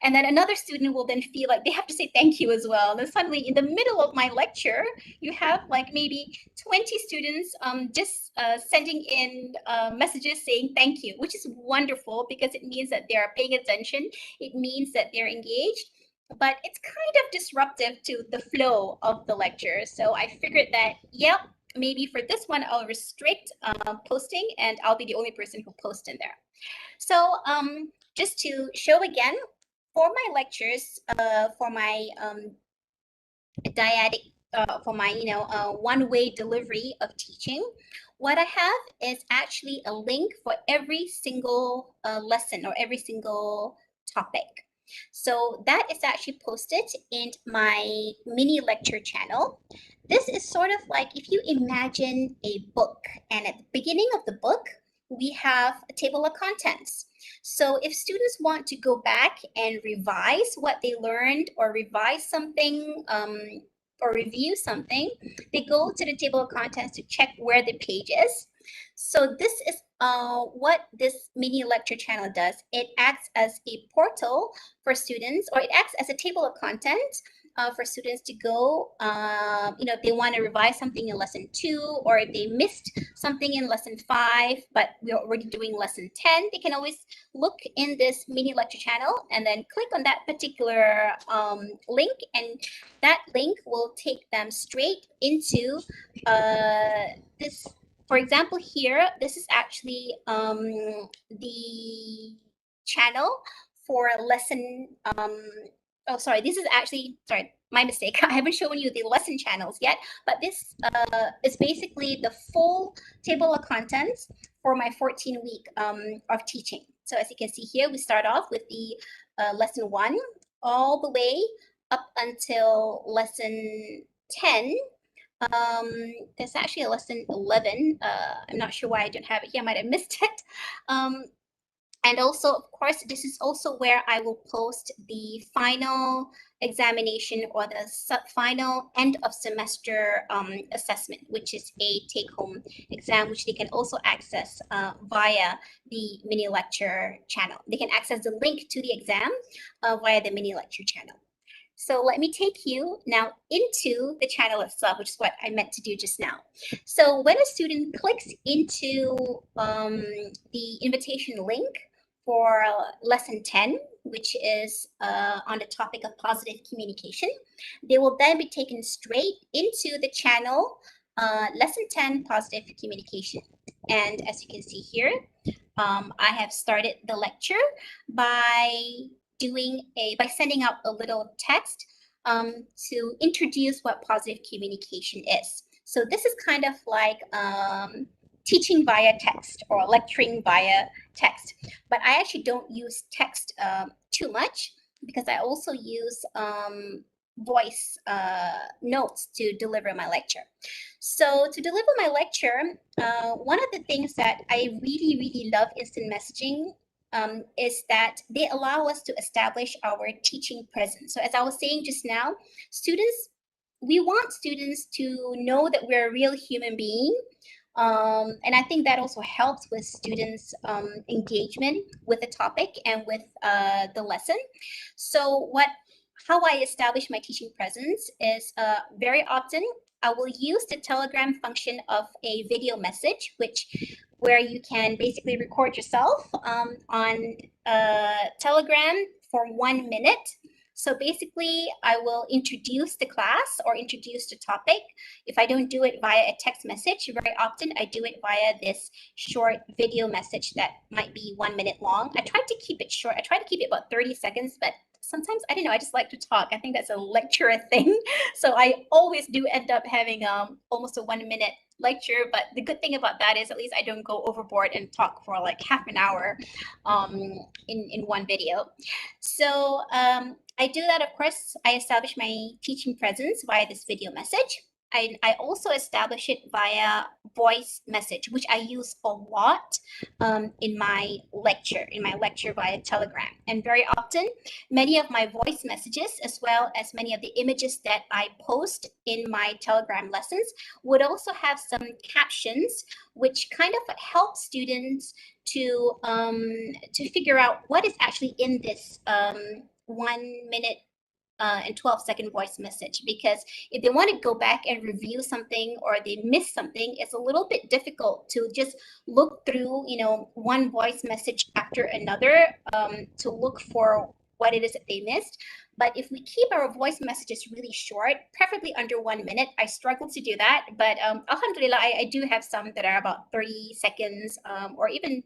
And then another student will then feel like they have to say thank you as well. And then suddenly in the middle of my lecture, you have like maybe 20 students just sending in messages saying thank you, which is wonderful because it means that they are paying attention. It means that they're engaged, but it's kind of disruptive to the flow of the lecture. So I figured that, yep, maybe for this one, I'll restrict posting, and I'll be the only person who posts in there. So just to show again, for my lectures, for my dyadic, for my one-way delivery of teaching, what I have is actually a link for every single lesson or every single topic. So that is actually posted in my MiniLecture channel. This is sort of like if you imagine a book, and at the beginning of the book, we have a table of contents. So if students want to go back and revise what they learned, or revise something, or review something, they go to the table of contents to check where the page is. So this is what this MiniLecture channel does. It acts as a portal for students, or it acts as a table of contents for students to go, if they want to revise something in lesson 2, or if they missed something in lesson 5, but we're already doing lesson 10, they can always look in this MiniLecture channel and then click on that particular link, and that link will take them straight into this. For example, here, this is actually the channel for lesson, oh, sorry, this is actually, sorry, my mistake. I haven't shown you the lesson channels yet, but this is basically the full table of contents for my 14-week of teaching. So as you can see here, we start off with the lesson 1 all the way up until lesson 10. There's actually a lesson 11. I'm not sure why I don't have it here. I might have missed it. And also, of course, this is also where I will post the final examination or the final end of semester assessment, which is a take-home exam, which they can also access via the MiniLecture channel. They can access the link to the exam via the MiniLecture channel. So let me take you now into the channel itself, which is what I meant to do just now. So when a student clicks into the invitation link for lesson 10, which is on the topic of positive communication, they will then be taken straight into the channel lesson 10, positive communication. And as you can see here, I have started the lecture by sending out a little text to introduce what positive communication is. So this is kind of like teaching via text or lecturing via text, but I actually don't use text too much because I also use voice notes to deliver my lecture. So to deliver my lecture, one of the things that I really love instant messaging is that they allow us to establish our teaching presence. So as I was saying just now, we want students to know that we're a real human being. And I think that also helps with students' engagement with the topic and with the lesson. So how I establish my teaching presence is very often I will use the Telegram function of a video message, where you can basically record yourself on Telegram for 1 minute. So basically, I will introduce the class or introduce the topic. If I don't do it via a text message, very often I do it via this short video message that might be 1 minute long. I try to keep it short. I try to keep it about 30 seconds, but sometimes, I don't know, I just like to talk. I think that's a lecturer thing. So I always do end up having almost a 1 minute lecture, but the good thing about that is at least I don't go overboard and talk for like half an hour in one video. So I do that, of course, I establish my teaching presence via this video message. I also establish it via voice message, which I use a lot in my lecture via Telegram. And very often, many of my voice messages, as well as many of the images that I post in my Telegram lessons, would also have some captions, which kind of help students to figure out what is actually in this 1 minute and 12-second voice message, because if they want to go back and review something or they miss something, it's a little bit difficult to just look through, one voice message after another to look for what it is that they missed. But if we keep our voice messages really short, preferably under 1 minute, I struggle to do that. But alhamdulillah, I do have some that are about 30 seconds or even,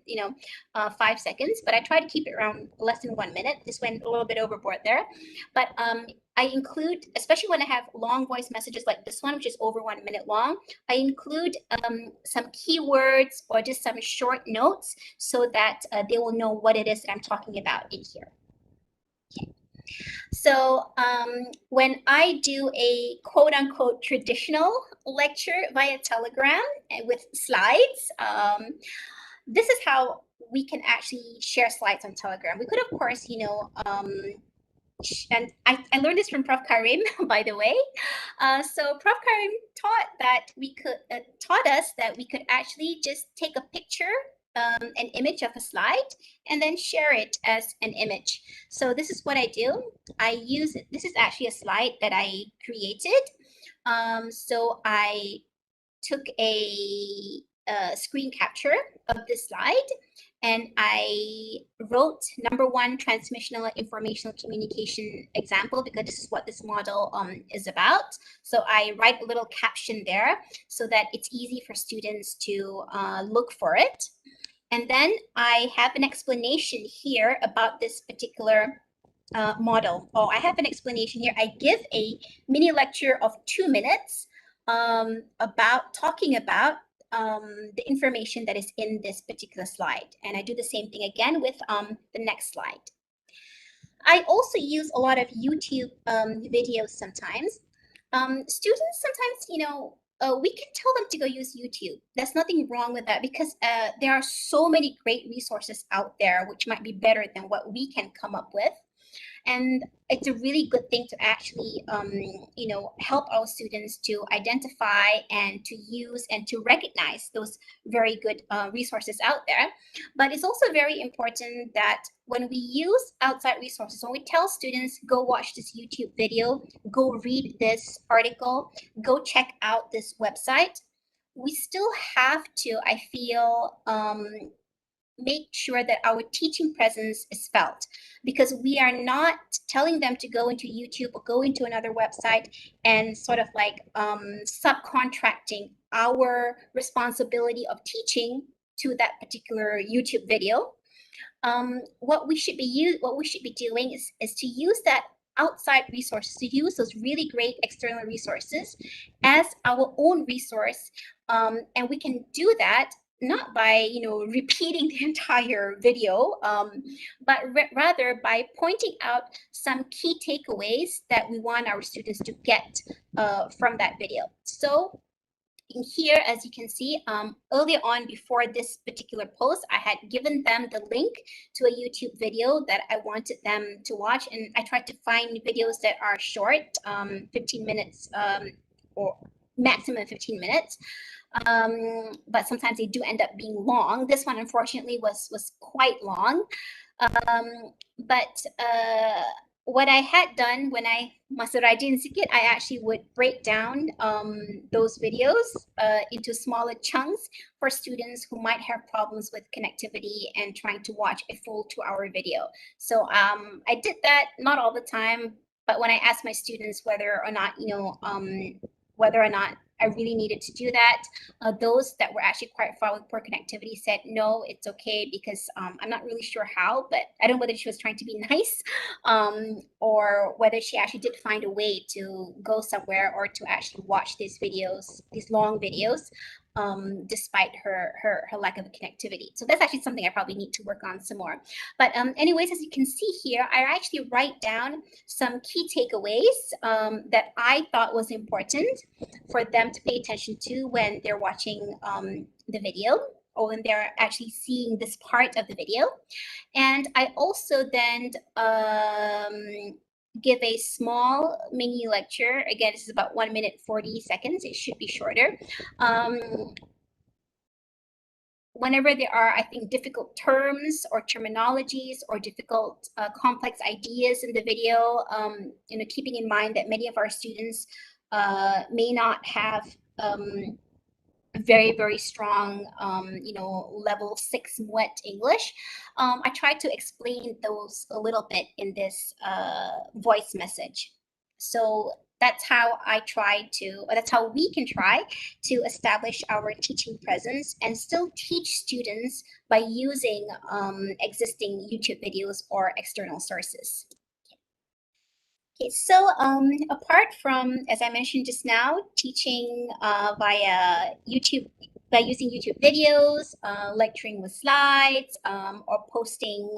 5 seconds. But I try to keep it around less than 1 minute. This went a little bit overboard there. But I include, especially when I have long voice messages like this one, which is over 1 minute long, I include some keywords or just some short notes so that they will know what it is that I'm talking about in here. Okay. So when I do a quote unquote traditional lecture via Telegram with slides, this is how we can actually share slides on Telegram. We could, of course, and I learned this from Prof. Karim, by the way. So Prof. Karim taught us that we could actually just take a picture, an image of a slide, and then share it as an image. So this is what I do. This is actually a slide that I created. So I took a screen capture of this slide, and I wrote number 1 transmissional informational communication example, because this is what this model is about. So I write a little caption there so that it's easy for students to look for it. And then I have an explanation here about this particular model. I have an explanation here. I give a mini lecture of 2 minutes talking about the information that is in this particular slide. And I do the same thing again with the next slide. I also use a lot of YouTube videos sometimes. Students sometimes, we can tell them to go use YouTube. There's nothing wrong with that, because there are so many great resources out there which might be better than what we can come up with. And it's a really good thing to actually, help our students to identify and to use and to recognize those very good resources out there. But it's also very important that when we use outside resources, when we tell students, go watch this YouTube video, go read this article, go check out this website, we still have to, I feel, make sure that our teaching presence is felt, because we are not telling them to go into YouTube or go into another website and sort of like subcontracting our responsibility of teaching to that particular YouTube video. What we should be doing is to use that outside resources, to use those really great external resources as our own resource, and we can do that not by repeating the entire video, but rather by pointing out some key takeaways that we want our students to get from that video. So in here, as you can see, earlier on before this particular post, I had given them the link to a YouTube video that I wanted them to watch, and I tried to find videos that are short, 15 minutes or maximum 15 minutes. But sometimes they do end up being long. This one, unfortunately, was quite long. But what I had done when I masa rajin sikit, I actually would break down those videos into smaller chunks for students who might have problems with connectivity and trying to watch a full 2-hour video. So I did that, not all the time, but when I asked my students whether or not, I really needed to do that, those that were actually quite far with poor connectivity said, no, it's okay, because I'm not really sure how, but I don't know whether she was trying to be nice, or whether she actually did find a way to go somewhere or to actually watch these videos, these long videos, despite her lack of connectivity. So that's actually something I probably need to work on some more. But anyways, as you can see here, I actually write down some key takeaways that I thought was important for them to pay attention to when they're watching the video, or when they're actually seeing this part of the video. And I also then give a small mini lecture. Again, this is about 1 minute 40 seconds. It should be shorter. Whenever there are, I think, difficult terms or terminologies or difficult complex ideas in the video, keeping in mind that many of our students may not have very, very strong, level 6 MWET English. I try to explain those a little bit in this voice message. So that's how that's how we can try to establish our teaching presence and still teach students by using existing YouTube videos or external sources. Okay, so apart from, as I mentioned just now, teaching via YouTube, by using YouTube videos, lecturing with slides, or posting,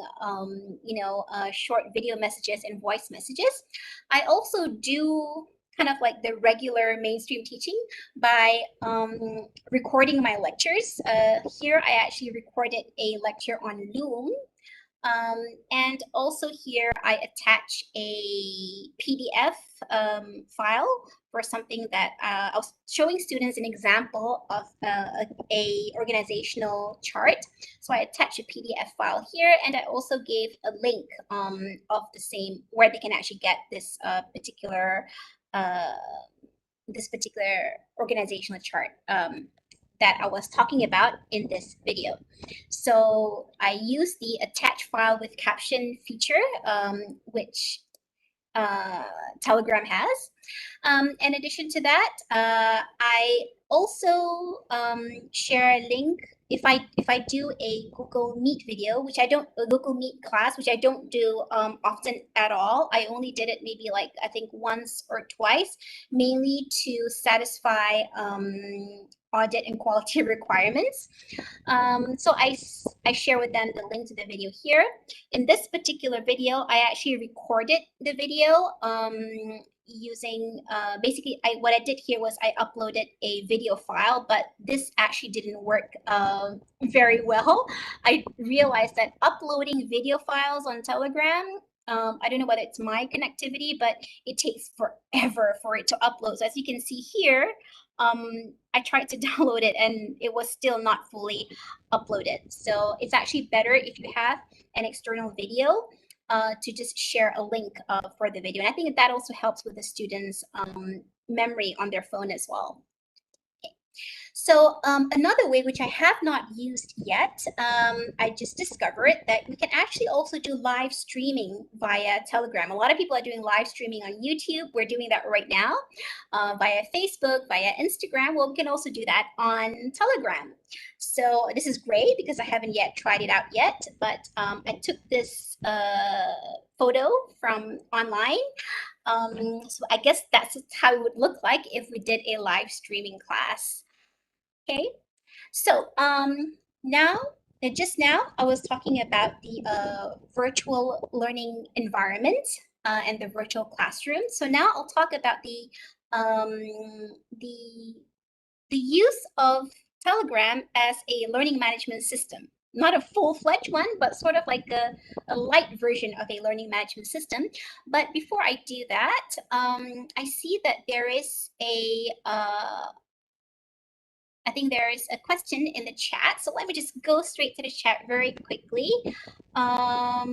short video messages and voice messages, I also do kind of like the regular mainstream teaching by recording my lectures. Here I actually recorded a lecture on Loom. And also here I attach a PDF file for something that I was showing students an example of a organizational chart. So I attach a PDF file here, and I also gave a link of the same where they can actually get this particular organizational chart that I was talking about in this video. So I use the attach file with caption feature, which Telegram has. In addition to that, I also share a link if I do a Google Meet video, which I don't, a Google Meet class, which I don't do often at all. I only did it maybe like, I think once or twice, mainly to satisfy audit and quality requirements. So I share with them the link to the video here. In this particular video, I actually recorded the video using basically what I did here was I uploaded a video file, but this actually didn't work very well. I realized that uploading video files on Telegram, I don't know whether it's my connectivity, but it takes forever for it to upload. So as you can see here, I tried to download it and it was still not fully uploaded. So it's actually better if you have an external video to just share a link for the video. And I think that also helps with the students' memory on their phone as well. So another way which I have not used yet, I just discovered that we can actually also do live streaming via Telegram. A lot of people are doing live streaming on YouTube. We're doing that right now via Facebook, via Instagram. Well, we can also do that on Telegram. So this is great because I haven't yet tried it out yet, but I took this photo from online. So I guess that's how it would look like if we did a live streaming class. Okay, so just now I was talking about the virtual learning environment and the virtual classroom. So now I'll talk about the use of Telegram as a learning management system. Not a full-fledged one, but sort of like a light version of a learning management system. But before I do that, I see that there is I think there is a question in the chat. So let me just go straight to the chat very quickly. Oh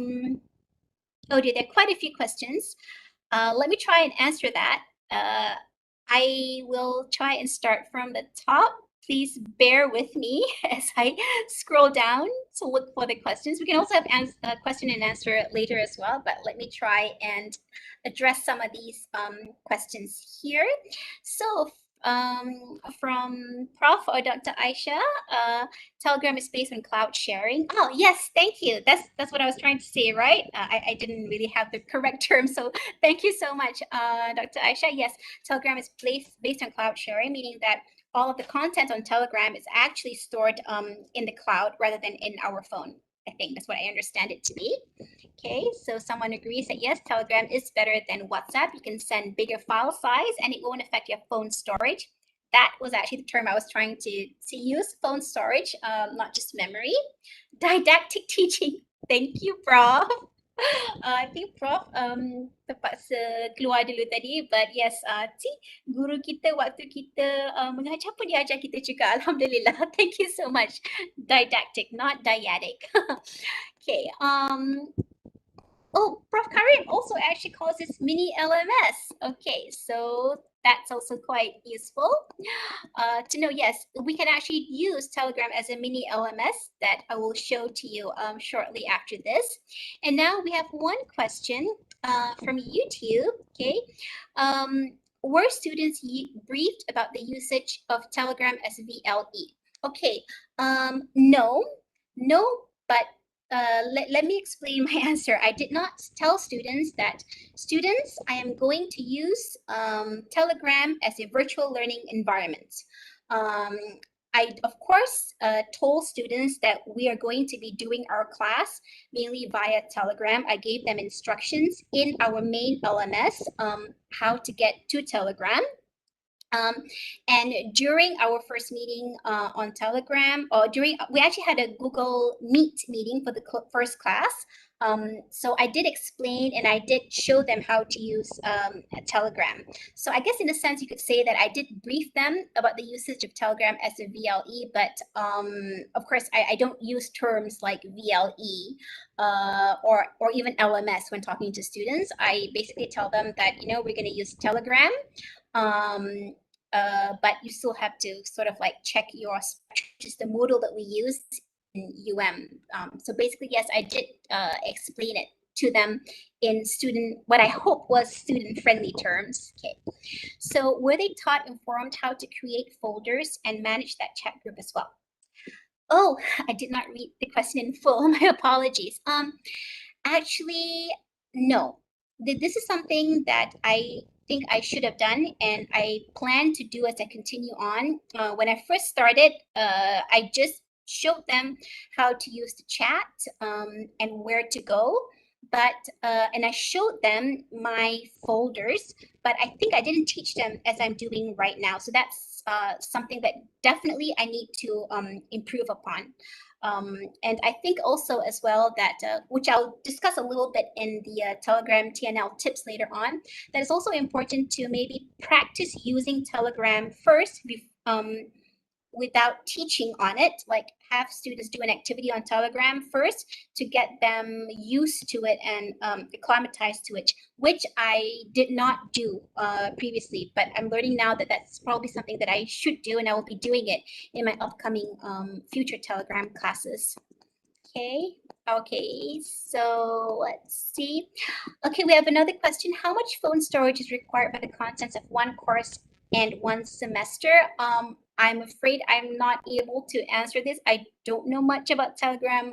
dear, there are quite a few questions. Let me try and answer that. I will try and start from the top. Please bear with me as I scroll down to look for the questions. We can also have a question and answer later as well, but let me try and address some of these questions here. So from Prof or Dr. Aisha, Telegram is based on cloud sharing. Oh yes, thank you. That's what I was trying to say, right? I didn't really have the correct term, so thank you so much, Dr. Aisha. Yes, Telegram is based on cloud sharing, meaning that all of the content on Telegram is actually stored in the cloud rather than in our phone. I think that's what I understand it to be. Okay, so someone agrees that yes, Telegram is better than WhatsApp. You can send bigger file size and it won't affect your phone storage. That was actually the term I was trying to use, phone storage, not just memory. Didactic teaching. Thank you, Prof. I think Prof terpaksa keluar dulu tadi, but yes, guru kita waktu kita mengajar pun dia ajar kita juga. Alhamdulillah. Thank you so much. Didactic, not dyadic. Okay. Oh, Prof. Karim also actually calls this mini LMS. Okay, so that's also quite useful to know. Yes, we can actually use Telegram as a mini LMS that I will show to you shortly after this. And now we have one question from YouTube. Okay, were students briefed about the usage of Telegram as VLE? Okay, no, but let me explain my answer. I did not tell students that, students, I am going to use Telegram as a virtual learning environment. I, of course, told students that we are going to be doing our class mainly via Telegram. I gave them instructions in our main LMS, how to get to Telegram. And during our first meeting on Telegram, we actually had a Google Meet meeting for the first class. So I did explain and I did show them how to use Telegram. So I guess in a sense you could say that I did brief them about the usage of Telegram as a VLE, but of course I don't use terms like VLE or even LMS when talking to students. I basically tell them that, you know, we're going to use Telegram. But you still have to sort of like check your, which is the model that we use in So basically, yes, I did explain it to them in what I hope was student-friendly terms. Okay, so were they taught, informed how to create folders and manage that chat group as well? Oh, I did not read the question in full. My apologies. Actually, no. This is something that I think I should have done and I plan to do as I continue on. When I first started, I just showed them how to use the chat and where to go. but and I showed them my folders, but I think I didn't teach them as I'm doing right now. So that's something that definitely I need to improve upon. And I think also as well that, which I'll discuss a little bit in the Telegram TNL tips later on, that it's also important to maybe practice using Telegram first without teaching on it, like have students do an activity on Telegram first to get them used to it and acclimatized to it, which I did not do previously, but I'm learning now that that's probably something that I should do, and I will be doing it in my upcoming future Telegram classes. Okay, so let's see. Okay, we have another question. How much phone storage is required by the contents of one course and one semester? I'm afraid I'm not able to answer this. I don't know much about Telegram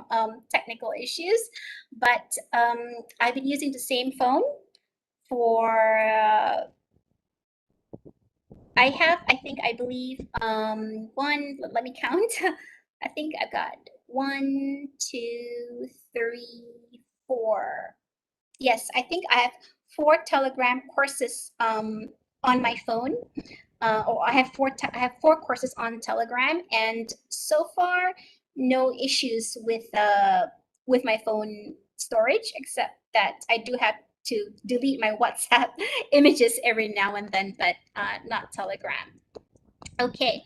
technical issues, but I've been using the same phone for, I believe, let me count. I think I've got 1, 2, 3, 4. Yes, I think I have 4 Telegram courses on my phone. Or I have 4 courses on Telegram, and so far no issues with my phone storage, except that I do have to delete my WhatsApp images every now and then, but not Telegram. Okay.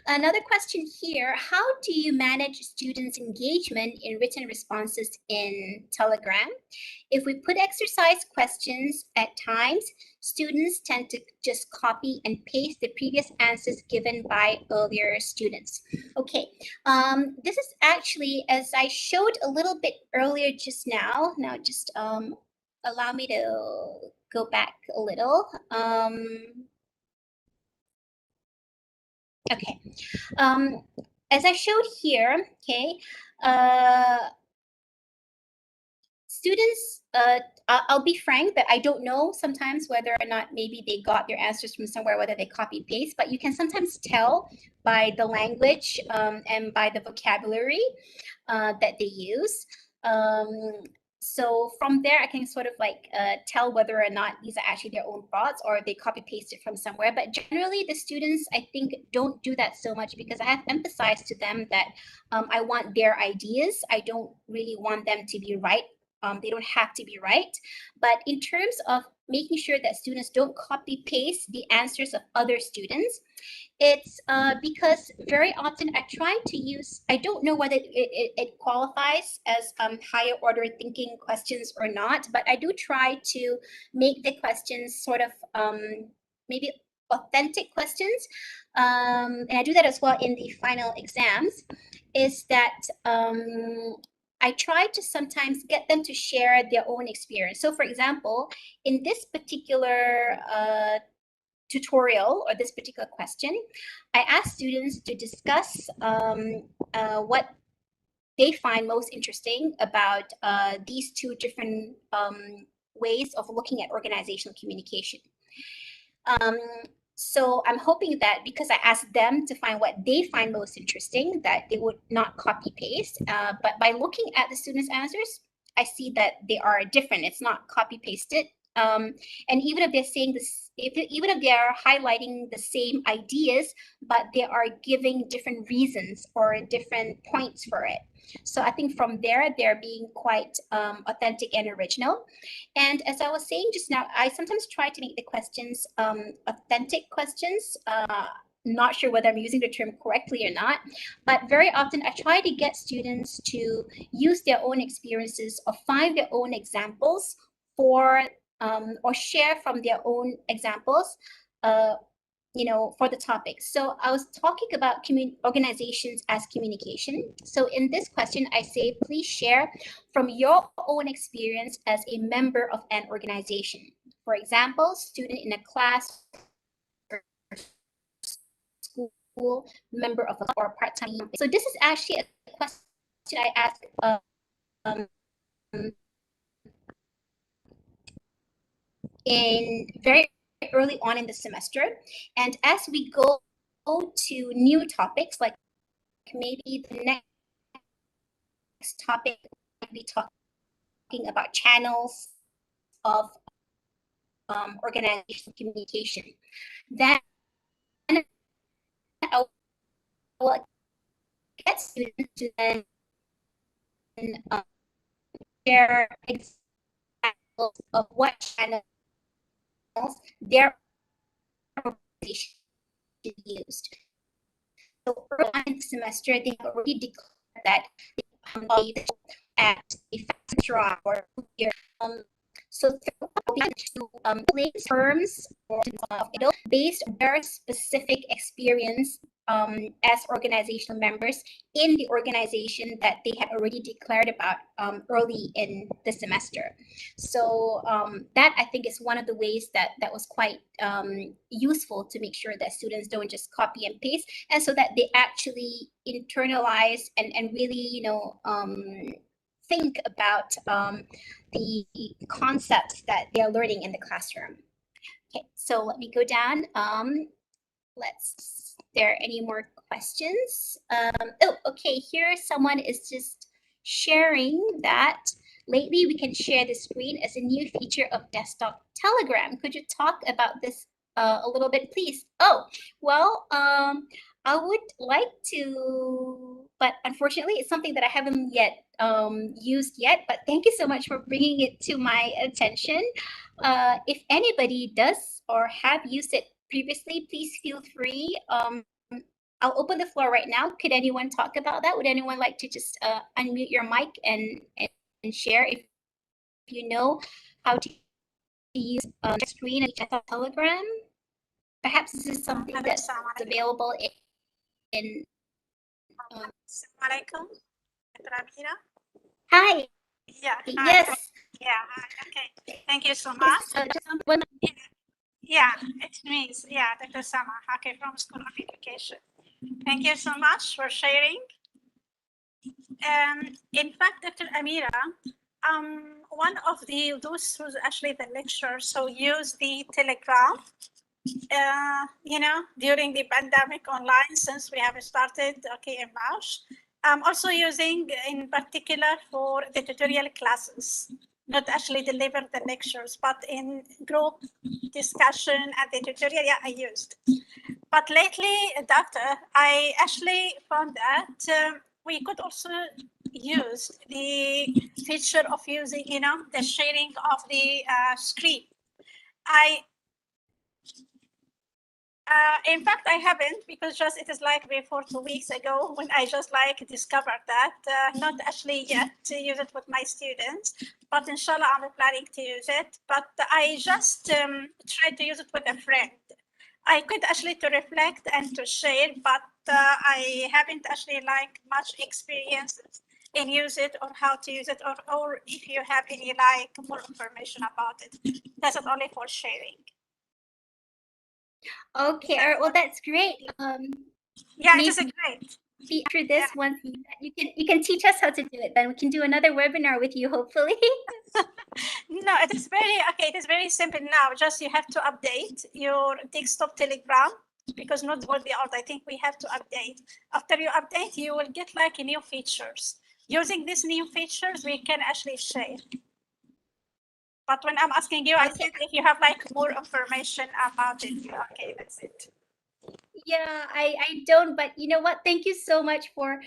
Another question here, how do you manage students' engagement in written responses in Telegram? If we put exercise questions at times, students tend to just copy and paste the previous answers given by earlier students. Okay, this is actually, as I showed a little bit earlier just now, just allow me to go back a little. Okay. As I showed here, okay, students, I'll be frank that I don't know sometimes whether or not maybe they got their answers from somewhere, whether they copy paste, but you can sometimes tell by the language and by the vocabulary that they use. So from there, I can sort of like tell whether or not these are actually their own thoughts or they copy pasted from somewhere. But generally, the students, I think, don't do that so much because I have emphasized to them that I want their ideas. I don't really want them to be right. They don't have to be right. But in terms of making sure that students don't copy paste the answers of other students, it's because very often I try to use, I don't know whether it qualifies as higher order thinking questions or not, but I do try to make the questions sort of maybe authentic questions. And I do that as well in the final exams, is that I try to sometimes get them to share their own experience. So for example, in this particular tutorial or this particular question, I asked students to discuss what they find most interesting about these 2 different ways of looking at organizational communication. So I'm hoping that because I asked them to find what they find most interesting, that they would not copy paste. But by looking at the students' answers, I see that they are different. It's not copy pasted. And even if they're saying this, even if they are highlighting the same ideas, but they are giving different reasons or different points for it. So I think from there, they're being quite authentic and original. And as I was saying just now, I sometimes try to make the questions authentic questions. Not sure whether I'm using the term correctly or not, but very often I try to get students to use their own experiences or find their own examples for or share from their own examples for the topic. So I was talking about organizations as communication. So in this question, I say, please share from your own experience as a member of an organization. For example, student in a class or school, member of a or part-time. So this is actually a question I ask in very early on in the semester. And as we go to new topics, like maybe the next topic we talk about channels of organizational communication. Then I will get students to then share examples of what channels their organization used. So early on in the semester, they have already declared that they at a fast draw or year. So place terms or based on their specific experience as organizational members in the organization that they had already declared about early in the semester. So that I think is one of the ways that was quite useful to make sure that students don't just copy and paste, and so that they actually internalize and really, think about the concepts that they're learning in the classroom. Okay, so let me go down. There any more questions? Oh, okay, here someone is just sharing that lately we can share the screen as a new feature of desktop Telegram. Could you talk about this a little bit, please? Oh, well, I would like to, but unfortunately, it's something that I haven't yet used yet. But thank you so much for bringing it to my attention. If anybody does or have used it previously, please feel free. I'll open the floor right now. Could anyone talk about that? Would anyone like to just unmute your mic and share if you know how to use the screen and Telegram? Perhaps this is something that's available in Assalamualaikum, Dr Mira. Hi. Yeah. Hi. Yes. Yeah. Hi. Okay. Thank you so much. Yeah, it means Dr. Sama. Okay, from School of Education. Thank you so much for sharing. In fact, Dr. Amira, one of those who's actually the lecturer, so use the Telegram. During the pandemic online, since we have started in March. I'm also using in particular for the tutorial classes, not actually deliver the lectures, but in group discussion and the tutorial, I used. But lately, Doctor, I actually found that we could also use the feature of using, the sharing of the screen. In fact, I haven't, because just it is like before 2 weeks ago when I just discovered that, not actually yet to use it with my students, but inshallah I'm planning to use it. But I just tried to use it with a friend. I could actually to reflect and to share, but I haven't actually much experience in use it or how to use it, or if you have any more information about it. That's it only for sharing. Okay, all right, well that's great. Yeah, it is great. After this one, you can teach us how to do it. Then we can do another webinar with you, hopefully. No, it is very simple now. Just you have to update your desktop Telegram, because not all the old. I think we have to update. After you update, you will get new features. Using these new features, we can actually share. But when I'm asking you, I think if you have more information about it, okay, that's it. Yeah, I don't, but you know what? Thank you so much for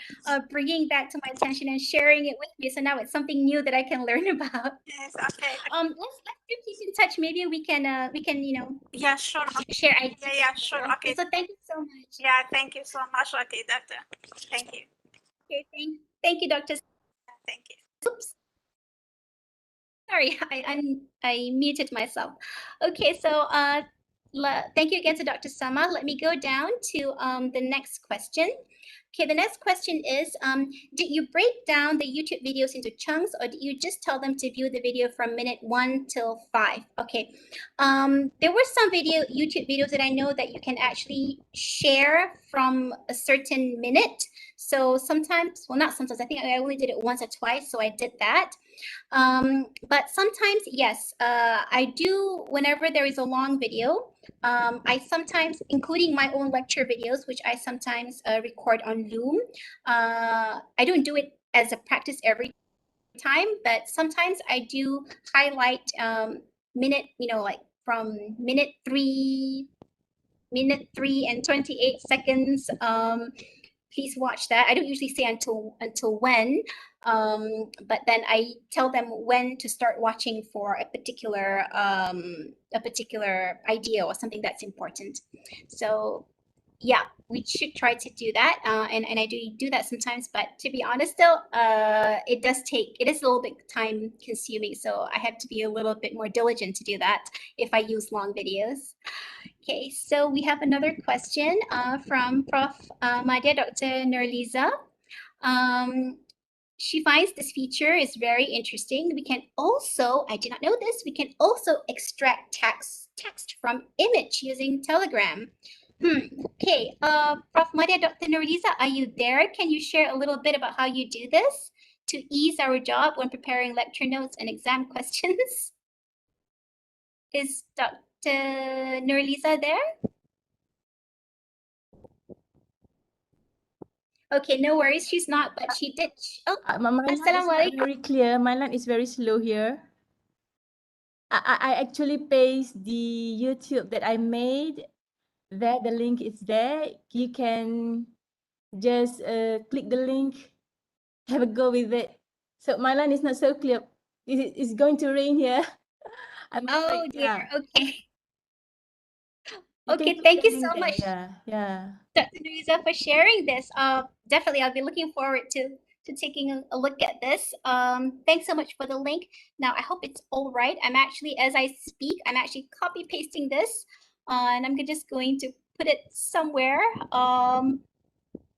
bringing that to my attention and sharing it with me. So now it's something new that I can learn about. Yes, okay. Let's keep in touch. Maybe we can yeah, sure. Share ideas. Yeah, sure. Okay. So thank you so much. Yeah, thank you so much. Okay, Doctor. Thank you. Okay, thank you, Doctor. Thank you. Oops. Sorry, I muted myself. Okay, so thank you again to Dr. Sama. Let me go down to the next question. Okay, the next question is, did you break down the YouTube videos into chunks, or did you just tell them to view the video from minute 1 till 5? Okay, there were some YouTube videos that I know that you can actually share from a certain minute. So sometimes, well, not sometimes, I think I only did it once or twice, so I did that. But sometimes, yes, I do, whenever there is a long video, I sometimes, including my own lecture videos, which I sometimes record on Loom. I don't do it as a practice every time, but sometimes I do highlight minute, like from minute 3 and 28 seconds. Please watch that. I don't usually say until when, but then I tell them when to start watching for a particular idea or something that's important. So yeah, we should try to do that, and I do that sometimes, but to be honest though, it is a little bit time consuming, so I have to be a little bit more diligent to do that if I use long videos. Okay, so we have another question from Prof. My dear Dr. Nurliza. She finds this feature is very interesting. We can also, I did not know this, we can also extract text from image using Telegram. Okay, Prof. Maria, Dr. Nurliza, are you there? Can you share a little bit about how you do this to ease our job when preparing lecture notes and exam questions? Is Dr. Nurliza there? Okay, no worries, she's not, but she did. Oh, My line is not Assalamualaikum. very clear. My line is very slow here. I actually paste the YouTube that I made. There, the link is there. You can just click the link, have a go with it. So my line is not so clear. It's going to rain here. I'm Oh afraid, dear, yeah. okay. You can Okay, click thank the you link so there, much, Yeah. Dr. Louisa, for sharing this. Definitely, I'll be looking forward to taking a look at this. Thanks so much for the link. Now, I hope it's all right. I'm actually, as I speak, I'm actually copy pasting this, and I'm just going to put it somewhere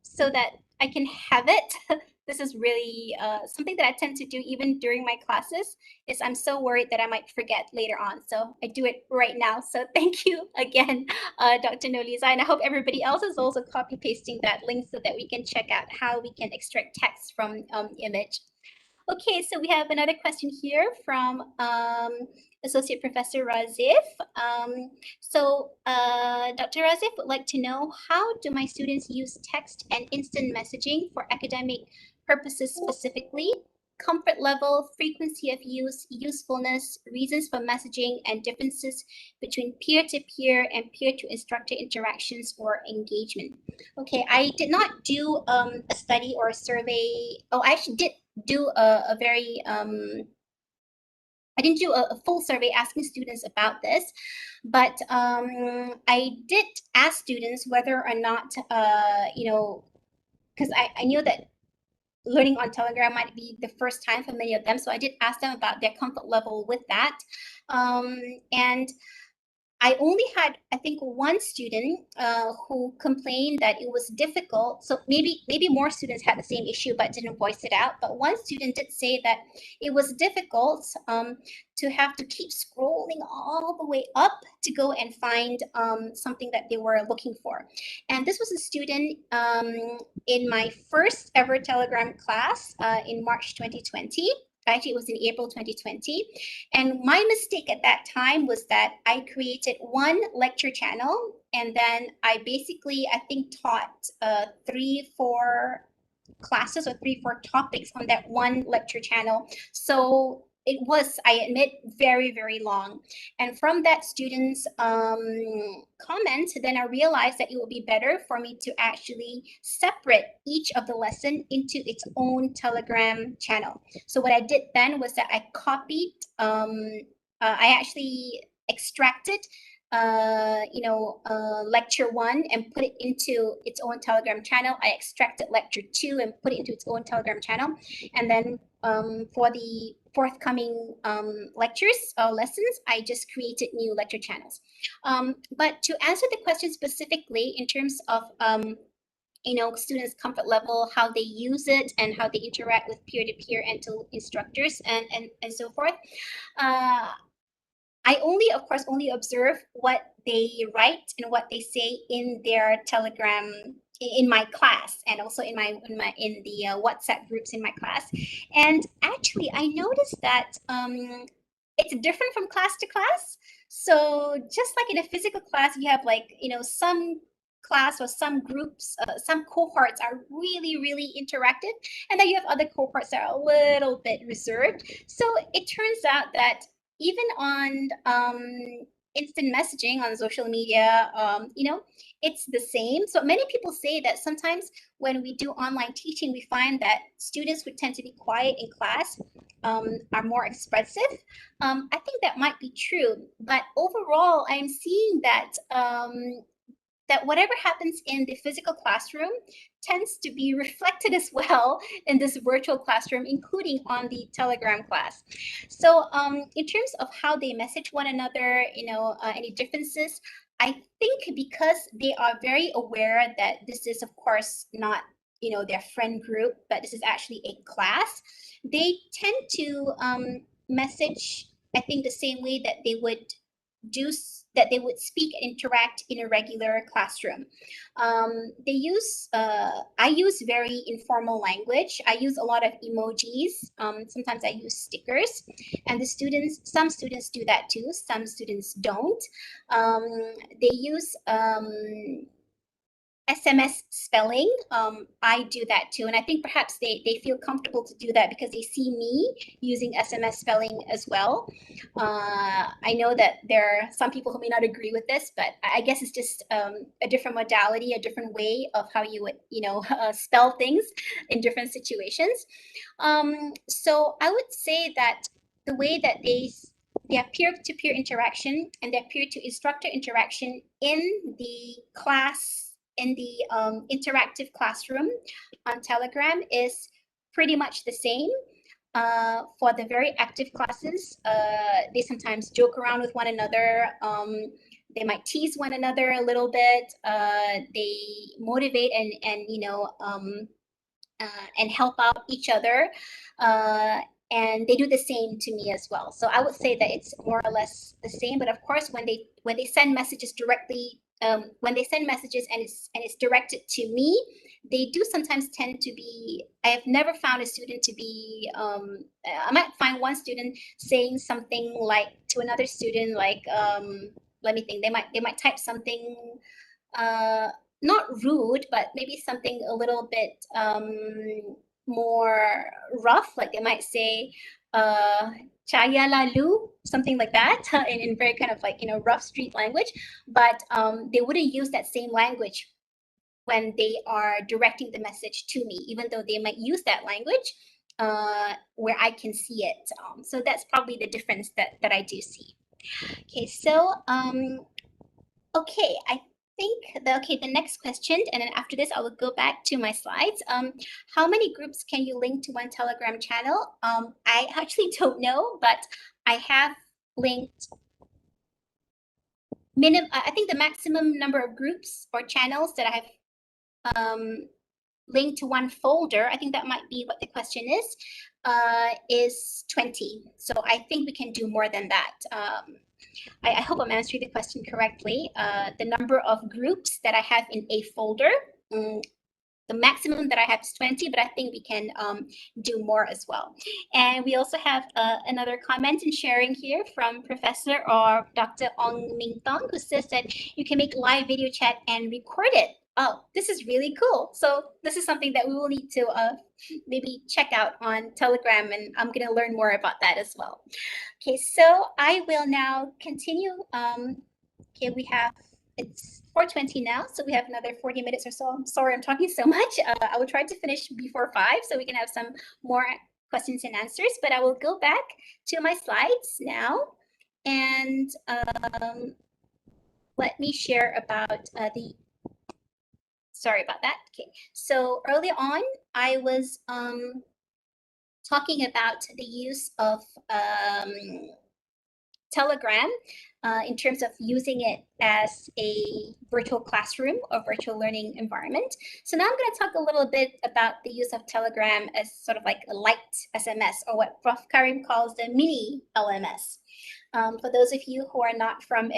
so that I can have it. This is really something that I tend to do even during my classes, is I'm so worried that I might forget later on. So I do it right now. So thank you again, Dr. Noliza. And I hope everybody else is also copy pasting that link so that we can check out how we can extract text from image. Okay, so we have another question here from Associate Professor Razif. Dr. Razif would like to know, how do my students use text and instant messaging for academic purposes specifically? Comfort level, frequency of use, usefulness, reasons for messaging, and differences between peer-to-peer and peer-to-instructor interactions or engagement. Okay, I did not do a study or a survey. Oh, I actually did do a very I didn't do a full survey asking students about this, but I did ask students whether or not because I knew that learning on Telegram might be the first time for many of them, so I did ask them about their comfort level with that, and I only had, I think, one student who complained that it was difficult. So maybe more students had the same issue but didn't voice it out. But one student did say that it was difficult to have to keep scrolling all the way up to go and find something that they were looking for. And this was a student in my first ever Telegram class in March 2020. Actually, it was in April 2020. And my mistake at that time was that I created one lecture channel, and then I basically, I think, taught 3-4 classes or 3-4 topics on that one lecture channel. So it was, I admit, very, very long. And from that student's comment, then I realized that it would be better for me to actually separate each of the lesson into its own Telegram channel. So what I did then was that I copied, I actually extracted lecture 1 and put it into its own Telegram channel. I extracted lecture 2 and put it into its own Telegram channel. And then for the forthcoming lectures or lessons, I just created new lecture channels. But to answer the question specifically in terms of students' comfort level, how they use it, and how they interact with peer-to-peer and to instructors and so forth, I of course, only observe what they write and what they say in their Telegram, in my class, and also in the WhatsApp groups in my class. And actually, I noticed that it's different from class to class. So just like in a physical class, you have some class or some groups, some cohorts are really interactive, and then you have other cohorts that are a little bit reserved. So it turns out that even on instant messaging on social media, you know, it's the same. So many people say that sometimes when we do online teaching, we find that students who tend to be quiet in class are more expressive. I think that might be true, but overall, I'm seeing that that whatever happens in the physical classroom tends to be reflected as well in this virtual classroom, including on the Telegram class. So in terms of how they message one another, you know, any differences, I think because they are very aware that this is, of course, not, you know, their friend group, but this is actually a class, they tend to message, I think, the same way that they would speak and interact in a regular classroom. They use, I use very informal language. I use a lot of emojis. Sometimes I use stickers, and some students do that too. Some students don't. They use SMS spelling. I do that too, and I think perhaps they feel comfortable to do that because they see me using SMS spelling as well. I know that there are some people who may not agree with this, but I guess it's just a different modality, a different way of how you would, you know, spell things in different situations. So I would say that the way that their peer-to-peer interaction and their peer-to-instructor interaction in the class, in the interactive classroom on Telegram is pretty much the same. For the very active classes, they sometimes joke around with one another. They might tease one another a little bit. They motivate and you know, and help out each other. And they do the same to me as well. So I would say that it's more or less the same. But of course, when they send messages directly, when they send messages and it's directed to me, they do sometimes tend to be. I have never found a student to be. I might find one student saying something like to another student, like, let me think. They might type something. Not rude, but maybe something a little bit more rough, like they might say chaya lalu, something like that, in very kind of like, you know, rough street language, but they wouldn't use that same language when they are directing the message to me, even though they might use that language where I can see it. So that's probably the difference that I do see. Okay, so okay, I think the next question, and then after this I will go back to my slides. How many groups can you link to one Telegram channel? I actually don't know, but I have linked I think the maximum number of groups or channels that I have linked to one folder, I think that might be what the question is 20. So I think we can do more than that. I hope I'm answering the question correctly. The number of groups that I have in a folder, the maximum that I have is 20, but I think we can do more as well. And we also have another comment and sharing here from Professor or Dr. Ong Ming Tong, who says that you can make live video chat and record it. Oh, this is really cool. So this is something that we will need to maybe check out on Telegram, and I'm going to learn more about that as well. Okay, so I will now continue. Okay, it's 4:20 now, so we have another 40 minutes or so. I'm sorry I'm talking so much. I will try to finish before 5 so we can have some more questions and answers, but I will go back to my slides now and let me share about sorry about that. Okay, so early on, I was talking about the use of Telegram in terms of using it as a virtual classroom or virtual learning environment. So now I'm going to talk a little bit about the use of Telegram as sort of like a light SMS, or what Prof. Karim calls the mini LMS. For those of you who are not from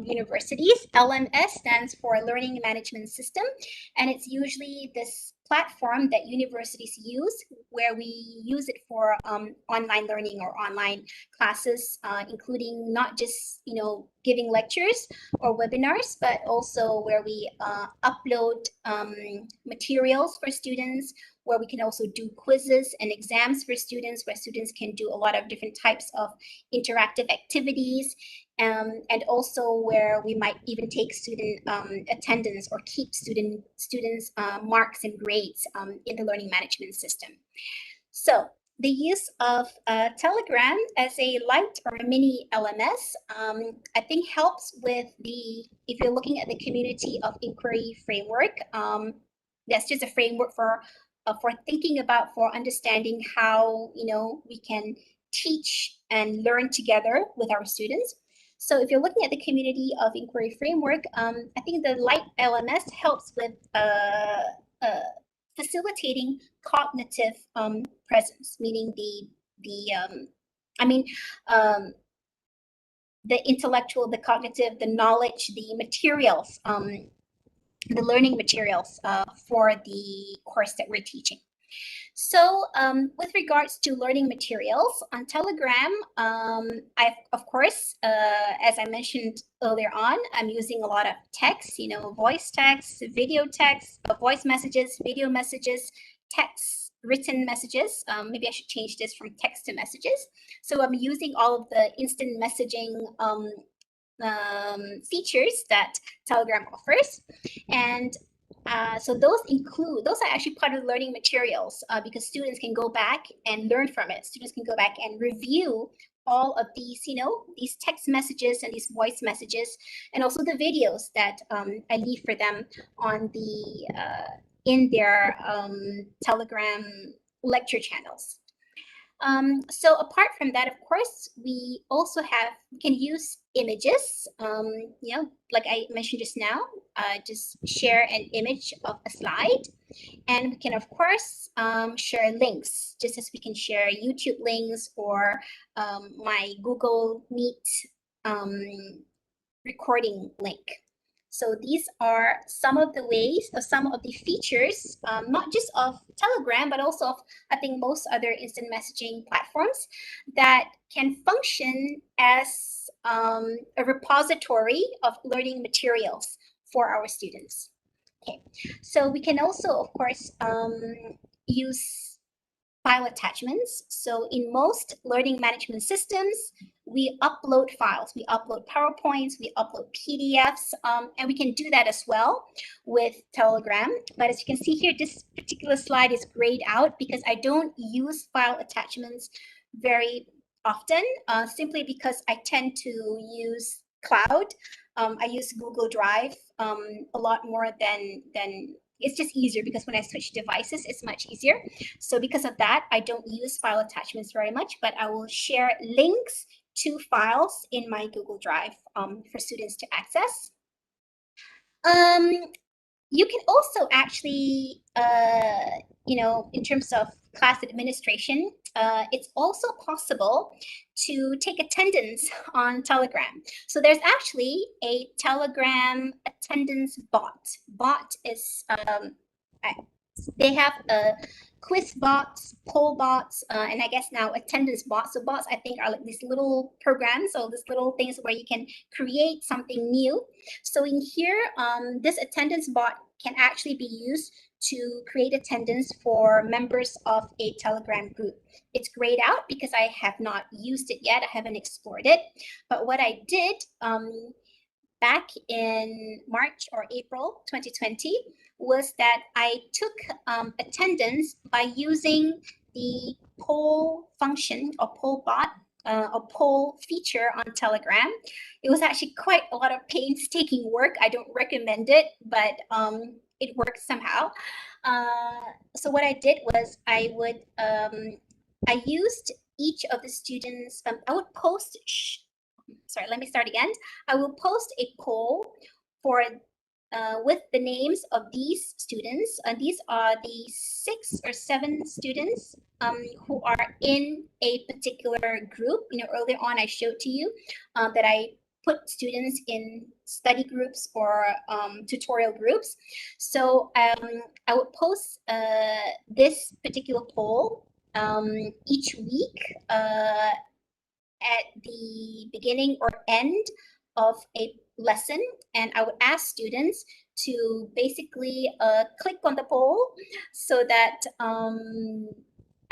universities, LMS stands for Learning Management System, and it's usually this platform that universities use, where we use it for online learning or online classes, including not just giving lectures or webinars, but also where we upload materials for students, where we can also do quizzes and exams for students, where students can do a lot of different types of interactive activities, and also where we might even take student attendance or keep students marks and grades in the learning management system. So the use of Telegram as a light or a mini LMS, I think helps with if you're looking at the community of inquiry framework, that's just a framework for thinking about, for understanding how we can teach and learn together with our students. So if you're looking at the community of inquiry framework, I think the light LMS helps with facilitating cognitive presence, meaning the intellectual, the cognitive, the knowledge, the materials, the learning materials for the course that we're teaching. So with regards to learning materials on Telegram, of course, as I mentioned earlier on, I'm using a lot of text, voice text, video text, voice messages, video messages, text, written messages. Maybe I should change this from text to messages. So I'm using all of the instant messaging features that Telegram offers. And so those are actually part of the learning materials, because students can go back and learn from it. Students can go back and review all of these, these text messages and these voice messages, and also the videos that I leave for them on in their Telegram lecture channels. So apart from that, of course, we also can use images, like I mentioned just now, just share an image of a slide. And we can, of course, share links, just as we can share YouTube links or my Google Meet recording link. So these are some of the ways, or some of the features, not just of Telegram, but also of, I think, most other instant messaging platforms that can function as a repository of learning materials for our students. Okay, so we can also, of course, use file attachments. So in most learning management systems, we upload files, we upload PowerPoints, we upload PDFs, and we can do that as well with Telegram. But as you can see here, this particular slide is grayed out because I don't use file attachments very often, simply because I tend to use cloud. I use Google Drive a lot more than it's just easier, because when I switch devices, it's much easier. So because of that, I don't use file attachments very much, but I will share links to files in my Google Drive for students to access. You can also actually, in terms of class administration, it's also possible to take attendance on Telegram. So there's actually a Telegram attendance bot. Bot is, they have quiz bots, poll bots, and I guess now attendance bots. So bots, I think, are like these little programs, or these little things where you can create something new. So in here, this attendance bot can actually be used to create attendance for members of a Telegram group. It's grayed out because I have not used it yet. I haven't explored it. But what I did back in March or April 2020 was that I took attendance by using the poll function or poll bot, or poll feature on Telegram. It was actually quite a lot of painstaking work. I don't recommend it, but it worked somehow. So what I did was I used each of the students, I would post, sorry, let me start again. I will post a poll for with the names of these students, and these are the 6 or 7 students who are in a particular group. Earlier on I showed to you that I put students in study groups or tutorial groups. So I would post this particular poll each week at the beginning or end of a lesson, and I would ask students to basically click on the poll so that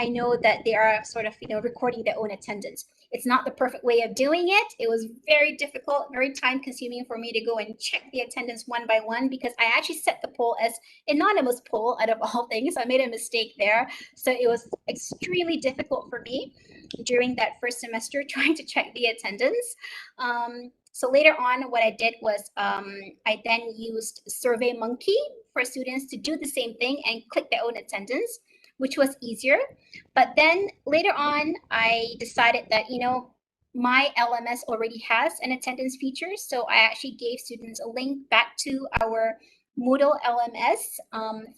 I know that they are sort of, recording their own attendance. It's not the perfect way of doing it. It was very difficult, very time consuming for me to go and check the attendance one by one, because I actually set the poll as anonymous poll out of all things. So I made a mistake there. So it was extremely difficult for me during that first semester trying to check the attendance. So later on, what I did was I then used SurveyMonkey for students to do the same thing and click their own attendance, which was easier. But then later on, I decided that, my LMS already has an attendance feature. So I actually gave students a link back to our Moodle LMS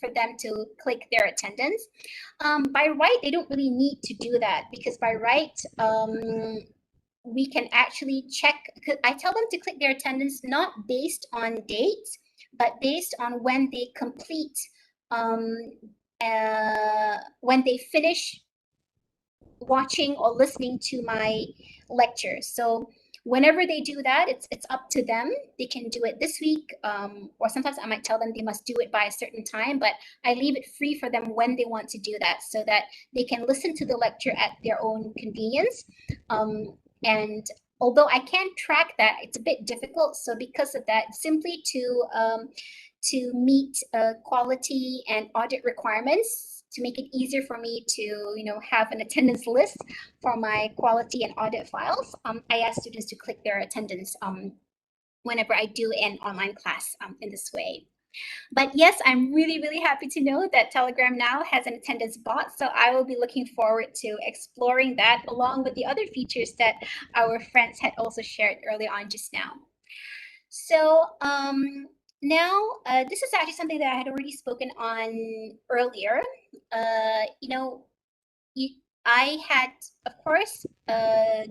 for them to click their attendance. By right, they don't really need to do that, because by right, we can actually check. I tell them to click their attendance not based on dates, but based on when they complete, when they finish watching or listening to my lectures. So whenever they do that, it's up to them. They can do it this week, or sometimes I might tell them they must do it by a certain time, but I leave it free for them when they want to do that, so that they can listen to the lecture at their own convenience. And although I can track that, it's a bit difficult. So because of that, simply to meet quality and audit requirements, to make it easier for me to have an attendance list for my quality and audit files, I ask students to click their attendance whenever I do an online class in this way. But yes, I'm really, really happy to know that Telegram now has an attendance bot. So I will be looking forward to exploring that, along with the other features that our friends had also shared early on just now. So now this is actually something that I had already spoken on earlier. I had, of course,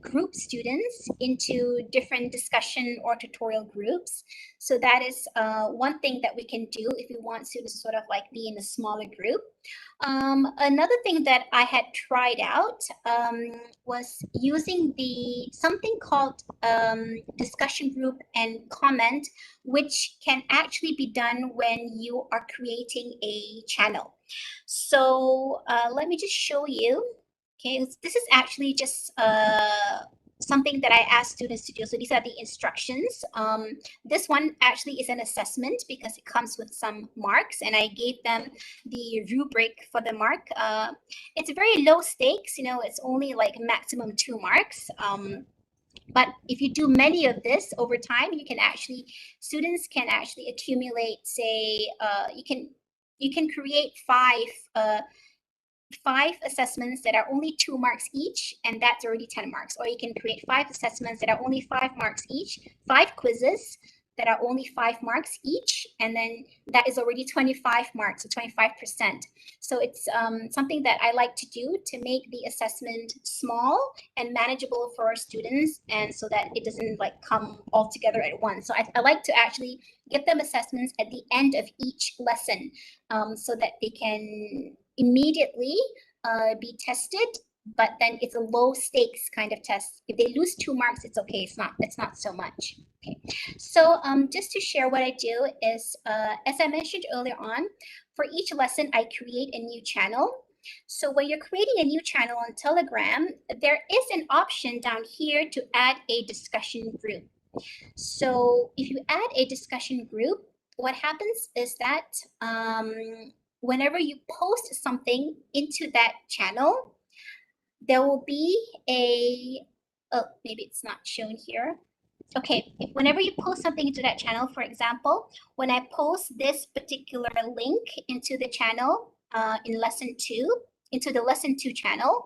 group students into different discussion or tutorial groups. So that is one thing that we can do if we want students to sort of like be in a smaller group. Another thing that I had tried out was using something called discussion group and comment, which can actually be done when you are creating a channel. So let me just show you. Okay, this is actually just something that I asked students to do. So these are the instructions. This one actually is an assessment because it comes with some marks, and I gave them the rubric for the mark. It's very low stakes, it's only like maximum 2 marks. But if you do many of this over time, students can actually accumulate, say, you can create 5 assessments that are only 2 marks each, and that's already 10 marks. Or you can create 5 assessments that are only 5 marks each, 5 quizzes that are only 5 marks each, and then that is already 25 marks, so 25%. So it's something that I like to do to make the assessment small and manageable for our students, and so that it doesn't like come all together at once. So I like to actually give them assessments at the end of each lesson, so that they can immediately be tested, but then it's a low stakes kind of test. If they lose 2 marks, it's okay. It's not so much. Okay. So just to share what I do is, as I mentioned earlier on, for each lesson, I create a new channel. So when you're creating a new channel on Telegram, there is an option down here to add a discussion group. So if you add a discussion group, what happens is that whenever you post something into that channel, there will be maybe it's not shown here. Okay, whenever you post something into that channel, for example, when I post this particular link into the channel in lesson 2, into the lesson 2 channel,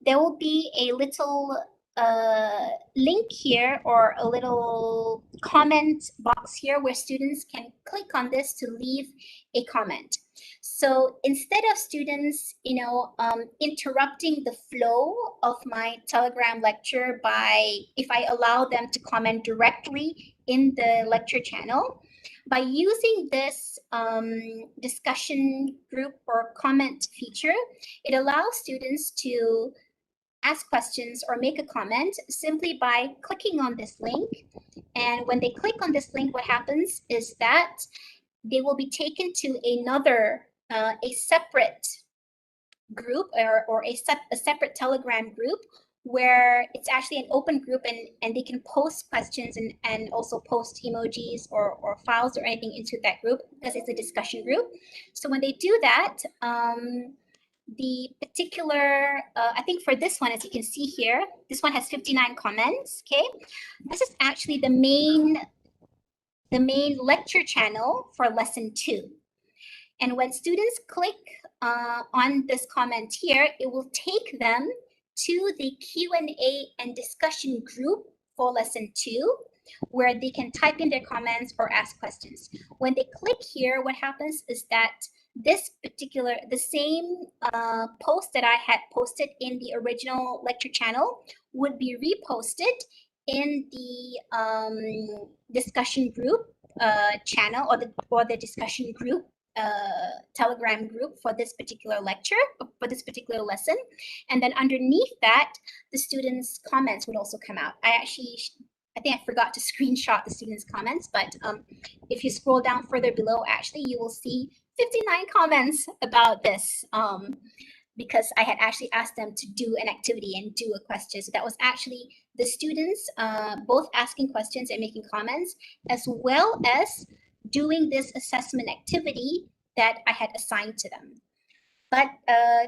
there will be a little a link here or a little comment box here where students can click on this to leave a comment. So instead of students, interrupting the flow of my Telegram lecture if I allow them to comment directly in the lecture channel, by using this discussion group or comment feature, it allows students to ask questions or make a comment simply by clicking on this link. And when they click on this link, what happens is that they will be taken to another, a separate group or a separate Telegram group where it's actually an open group, and they can post questions and also post emojis or files or anything into that group because it's a discussion group. So when they do that, the particular, I think for this one, as you can see here, this one has 59 comments, okay? This is actually the main lecture channel for lesson 2. And when students click on this comment here, it will take them to the Q&A and discussion group for lesson 2, where they can type in their comments or ask questions. When they click here, what happens is that the same post that I had posted in the original lecture channel would be reposted in the discussion group channel or the discussion group Telegram group for this particular lecture, for this particular lesson. And then underneath that, the students' comments would also come out. I think I forgot to screenshot the students' comments, but if you scroll down further below, actually, you will see 59 comments about this because I had actually asked them to do an activity and do a question. So that was actually the students both asking questions and making comments, as well as doing this assessment activity that I had assigned to them. But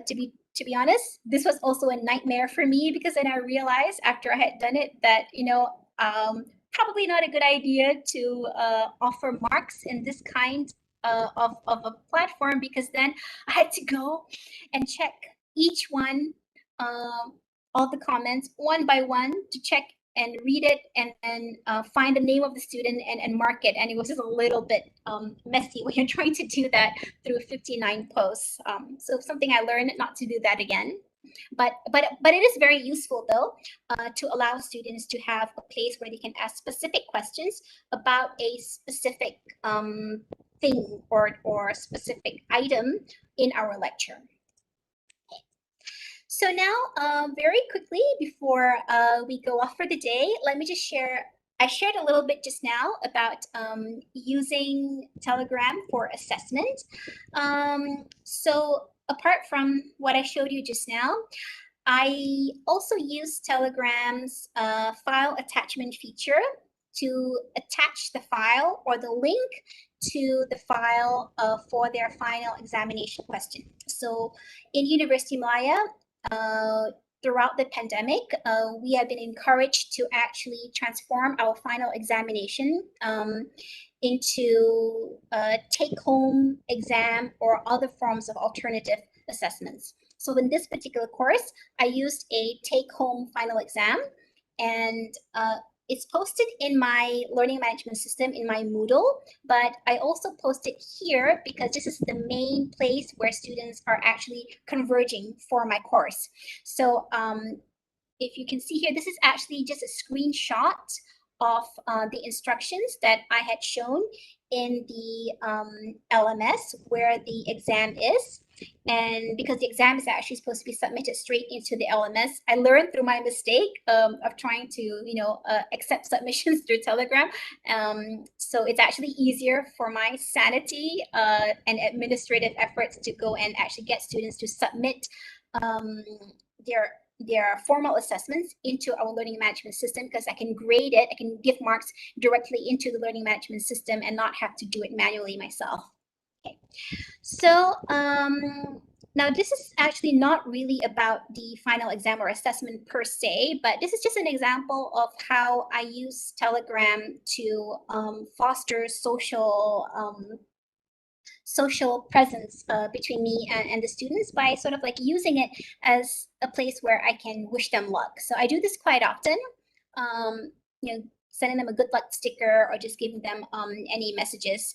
to be honest, this was also a nightmare for me because then I realized after I had done it that, probably not a good idea to offer marks in this kind of a platform, because then I had to go and check each one, all the comments one by one to check and read it and then find the name of the student and mark it. And it was just a little bit messy when you're trying to do that through 59 posts. So something I learned not to do that again. But it is very useful though to allow students to have a place where they can ask specific questions about a specific thing or specific item in our lecture. So now, very quickly, before we go off for the day, let me just share. I shared a little bit just now about using Telegram for assessment. So apart from what I showed you just now, I also use Telegram's file attachment feature to attach the file or the link to the file for their final examination question. So in University Malaya, throughout the pandemic, we have been encouraged to actually transform our final examination into a take-home exam or other forms of alternative assessments. So in this particular course, I used a take-home final exam, and it's posted in my learning management system in my Moodle, but I also post it here because this is the main place where students are actually converging for my course. So if you can see here, this is actually just a screenshot of the instructions that I had shown in the LMS where the exam is. And because the exam is actually supposed to be submitted straight into the LMS, I learned through my mistake of trying to, accept submissions through Telegram. So it's actually easier for my sanity and administrative efforts to go and actually get students to submit their formal assessments into our learning management system, because I can grade it, I can give marks directly into the learning management system and not have to do it manually myself. Okay, so now this is actually not really about the final exam or assessment per se, but this is just an example of how I use Telegram to foster social social presence between me and the students by sort of like using it as a place where I can wish them luck. So I do this quite often, you know, sending them a good luck sticker or just giving them any messages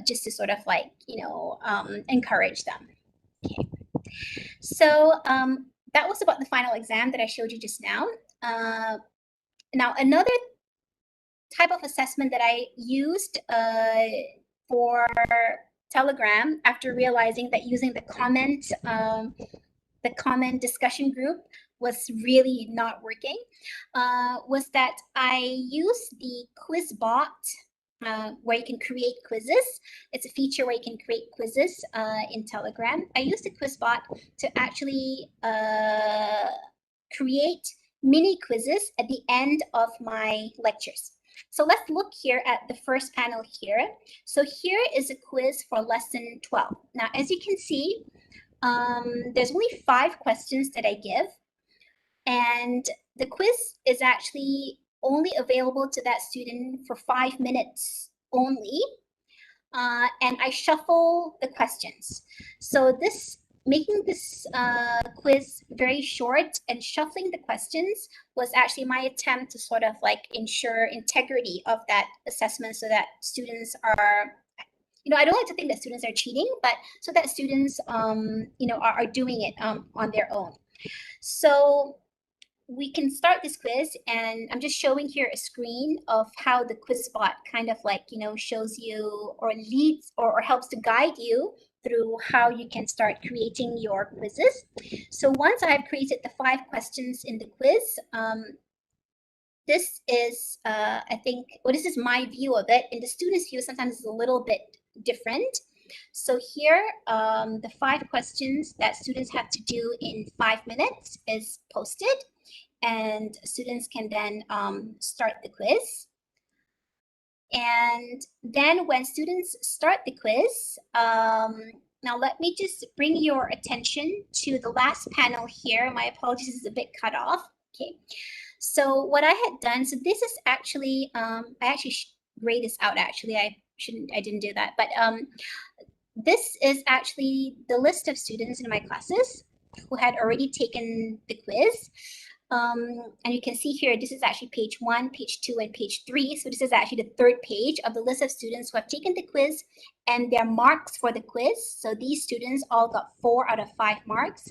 just to sort of like, you know, encourage them. Okay. So that was about the final exam that I showed you just now. Now, another type of assessment that I used for Telegram after realizing that using the comment discussion group was really not working was that I used the quiz bot where you can create quizzes. It's a feature where you can create quizzes in Telegram. I used the quiz bot to actually create mini quizzes at the end of my lectures. So let's look here at the first panel here. So here is a quiz for lesson 12. Now, as you can see, there's only 5 questions that I give, and the quiz is actually only available to that student for 5 minutes only, and I shuffle the questions. So making this quiz very short and shuffling the questions was actually my attempt to sort of like ensure integrity of that assessment so that students are, you know, I don't like to think that students are cheating, but so that students, you know, are doing it on their own. So we can start this quiz, and I'm just showing here a screen of how the quiz bot kind of like, you know, shows you or leads or helps to guide you through how you can start creating your quizzes. So once I've created the 5 questions in the quiz, this is, I think, well, this is my view of it. In the student's view, sometimes it's a little bit different. So here, the 5 questions that students have to do in 5 minutes is posted, and students can then start the quiz. And then when students start the quiz, now let me just bring your attention to the last panel here. My apologies, it's a bit cut off. Okay. So what I had done, so this is actually, I actually grayed this out actually. I didn't do that. But this is actually the list of students in my classes who had already taken the quiz. And you can see here, this is actually page 1, page 2, and page 3. So this is actually the 3rd page of the list of students who have taken the quiz and their marks for the quiz. So these students all got 4 out of 5 marks.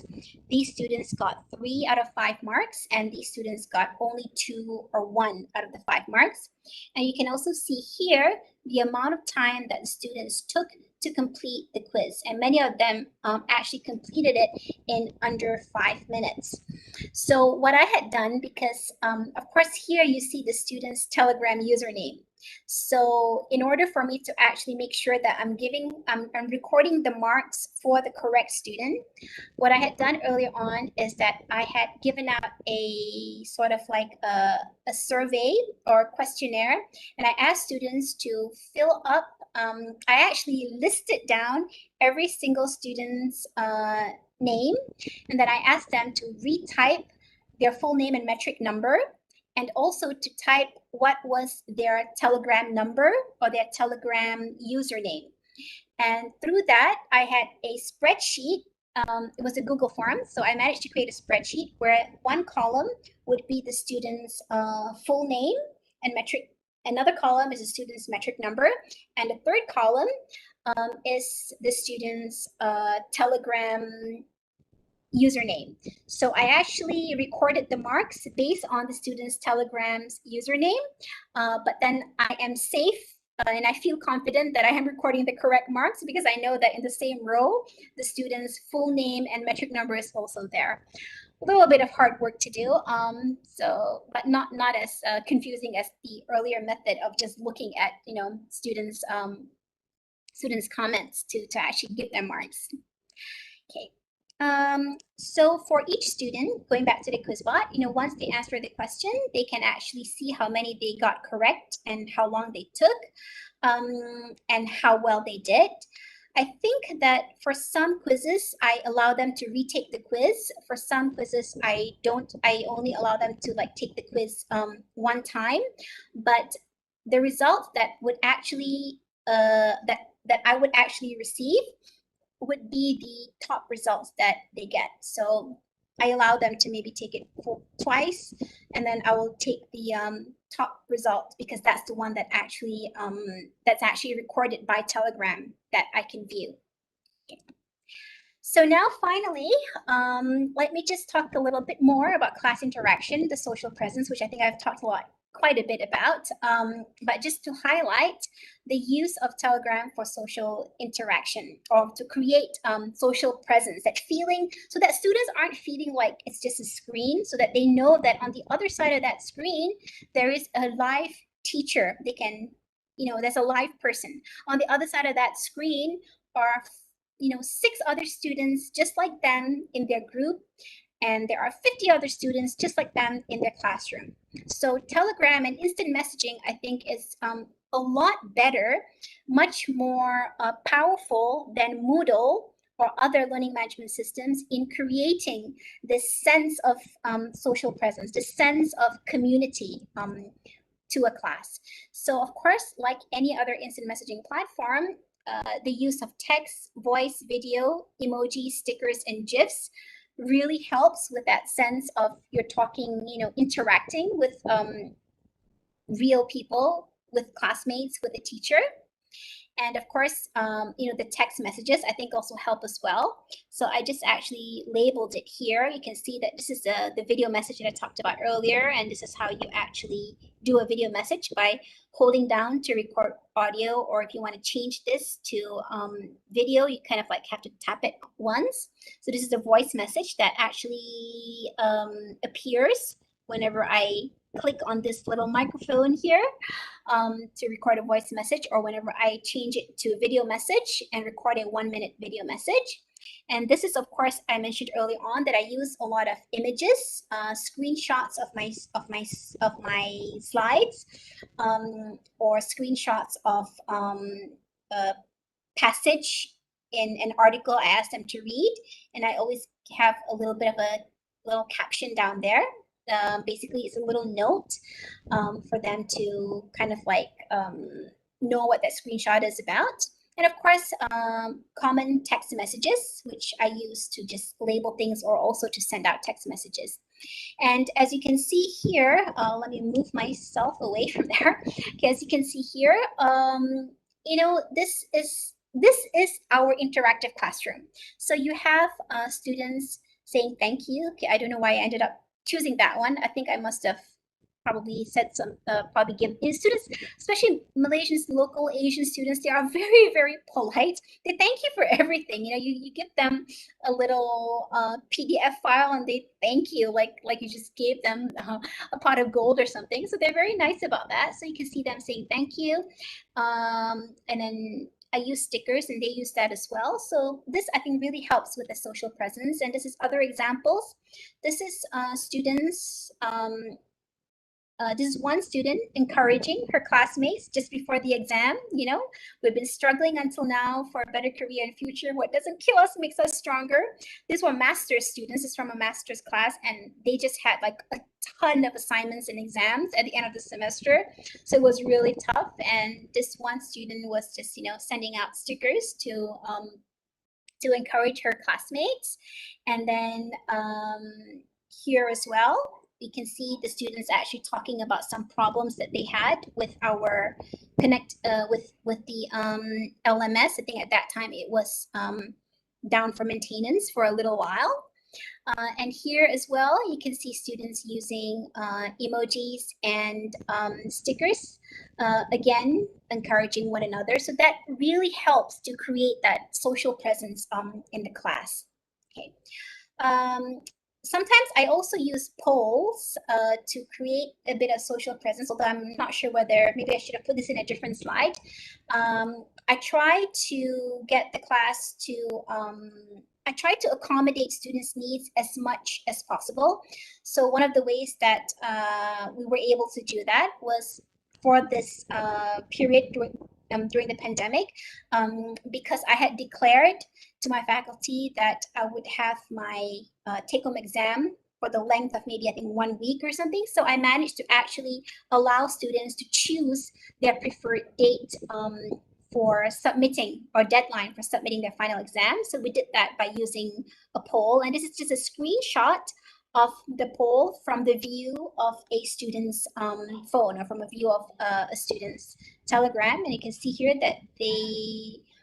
These students got 3 out of 5 marks, and these students got only 2 or 1 out of the 5 marks. And you can also see here the amount of time that the students took to complete the quiz, and many of them actually completed it in under 5 minutes. So what I had done, because of course here you see the student's Telegram username. So in order for me to actually make sure that I'm recording the marks for the correct student, what I had done earlier on is that I had given out a sort of like a survey or questionnaire, and I asked students to fill up, I actually listed down every single student's name, and then I asked them to retype their full name and metric number, and also to type what was their Telegram number or their Telegram username. And through that, I had a spreadsheet. It was a Google form, so I managed to create a spreadsheet where one column would be the student's full name and metric. Another column is the student's metric number, and the 3rd column is the student's Telegram username. So I actually recorded the marks based on the student's Telegram's username, but then I am safe and I feel confident that I am recording the correct marks because I know that in the same row, the student's full name and metric number is also there. A little bit of hard work to do, but not as confusing as the earlier method of just looking at, you know, students' comments to actually give them marks. Okay. So for each student, going back to the quizbot, you know, once they answer the question, they can actually see how many they got correct and how long they took, and how well they did. I think that for some quizzes, I allow them to retake the quiz. For some quizzes, I don't. I only allow them to like take the quiz one time. But the results that would actually that that I would actually receive would be the top results that they get. So I allow them to maybe take it twice, and then I will take the top result because that's the one that that's actually recorded by Telegram that I can view. Okay. So now finally, let me just talk a little bit more about class interaction, the social presence, which I think I've talked quite a bit about, but just to highlight the use of Telegram for social interaction, or to create social presence, that feeling, so that students aren't feeling like it's just a screen, so that they know that on the other side of that screen, there is a live teacher. They can, there's a live person. On the other side of that screen are 6 other students just like them in their group, and there are 50 other students just like them in their classroom. So Telegram and instant messaging, I think, is a lot better, much more powerful than Moodle or other learning management systems in creating this sense of social presence, this sense of community to a class. So of course, like any other instant messaging platform, the use of text, voice, video, emojis, stickers, and GIFs really helps with that sense of you're talking, interacting with real people, with classmates, with a teacher. And of course, the text messages I think also help as well. So I just actually labeled it here. You can see that this is the video message that I talked about earlier, and this is how you actually do a video message by holding down to record audio, or if you want to change this to video, you kind of like have to tap it once. So this is a voice message that actually appears whenever I click on this little microphone here to record a voice message, or whenever I change it to a video message and record a 1-minute video message. And this is, of course, I mentioned early on that I use a lot of images, screenshots of my slides, or screenshots of a passage in an article I asked them to read, and I always have a little bit of a little caption down there. Basically, it's a little note for them to kind of like know what that screenshot is about. And of course, common text messages, which I use to just label things or also to send out text messages. And as you can see here, let me move myself away from there. Okay, as you can see here, this is our interactive classroom. So you have students saying thank you. Okay, I don't know why I ended up choosing that one. I think I must have probably said some, probably give students, especially Malaysians, local Asian students, they are very, very polite. They thank you for everything. You give them a little PDF file and they thank you like you just gave them a pot of gold or something. So they're very nice about that. So you can see them saying thank you. And then I use stickers and they use that as well. So this, I think, really helps with the social presence. And this is other examples. This is students. This is one student encouraging her classmates just before the exam. We've been struggling until now for a better career and future. What doesn't kill us makes us stronger. These were master's students. It's from a master's class, and they just had like a ton of assignments and exams at the end of the semester. So it was really tough. And this one student was just, sending out stickers to encourage her classmates. And then here as well, we can see the students actually talking about some problems that they had with our with the LMS. I think at that time it was down for maintenance for a little while. And here as well, you can see students using emojis and stickers, again, encouraging one another. So that really helps to create that social presence in the class. Okay. Sometimes I also use polls to create a bit of social presence, although I'm not sure whether, maybe I should have put this in a different slide. I try to get the class to, I try to accommodate students' needs as much as possible. So one of the ways that we were able to do that was for this period during the pandemic, because I had declared to my faculty that I would have my take-home exam for the length of maybe, I think, 1 week or something. So I managed to actually allow students to choose their preferred date for submitting, or deadline for submitting their final exam. So we did that by using a poll, and this is just a screenshot of the poll from the view of a student's phone, or from a view of a student's Telegram. And you can see here that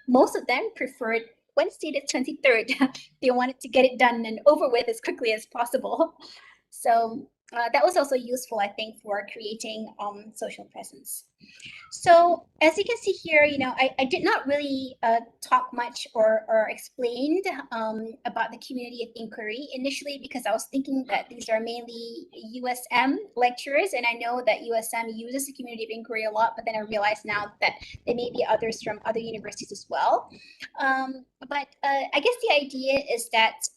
most of them preferred Wednesday the 23rd. They wanted to get it done and over with as quickly as possible. So that was also useful, I think, for creating social presence. So as you can see here, I did not really talk much or explained about the community of inquiry initially, because I was thinking that these are mainly USM lecturers, and I know that USM uses the community of inquiry a lot, but then I realized now that there may be others from other universities as well. But I guess the idea is that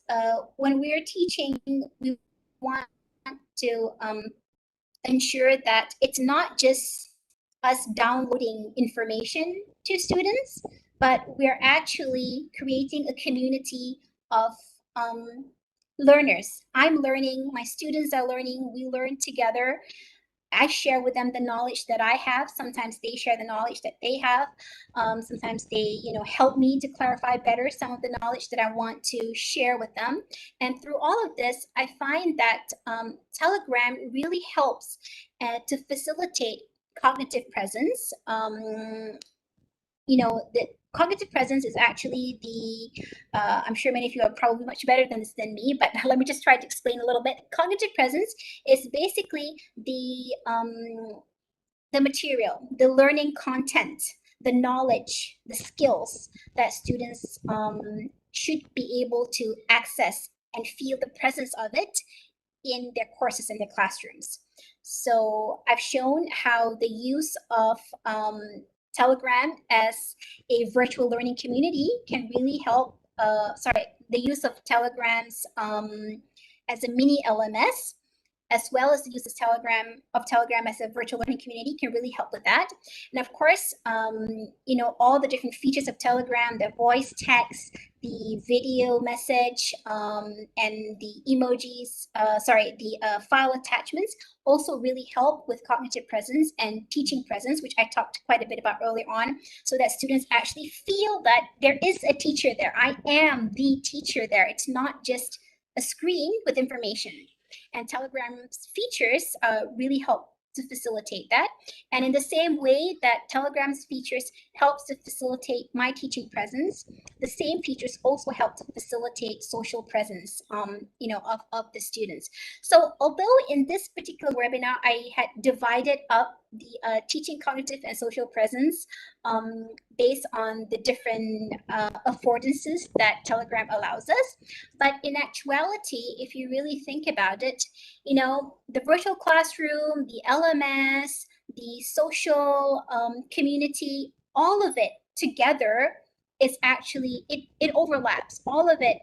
when we're teaching, we want to ensure that it's not just us downloading information to students, but we're actually creating a community of learners. I'm learning, my students are learning, we learn together. I share with them the knowledge that I have. Sometimes they share the knowledge that they have. Sometimes they, help me to clarify better some of the knowledge that I want to share with them. And through all of this, I find that Telegram really helps to facilitate cognitive presence. The cognitive presence is actually I'm sure many of you are probably much better than me, but let me just try to explain a little bit. Cognitive presence is basically the material, the learning content, the knowledge, the skills that students should be able to access and feel the presence of it in their courses in their classrooms. So I've shown how the use of Telegram as a virtual learning community can really help, the use of Telegrams as a mini LMS, as well as the use of Telegram as a virtual learning community can really help with that. And of course, all the different features of Telegram, the voice text, the video message, and the emojis, the file attachments also really help with cognitive presence and teaching presence, which I talked quite a bit about earlier on, so that students actually feel that there is a teacher there. I am the teacher there. It's not just a screen with information. And Telegram's features really help to facilitate that. And in the same way that Telegram's features helps to facilitate my teaching presence, the same features also help to facilitate social presence, of the students. So although in this particular webinar, I had divided up the teaching cognitive and social presence based on the different affordances that Telegram allows us. But in actuality, if you really think about it, the virtual classroom, the LMS, the social community, all of it together is actually, it overlaps. All of it,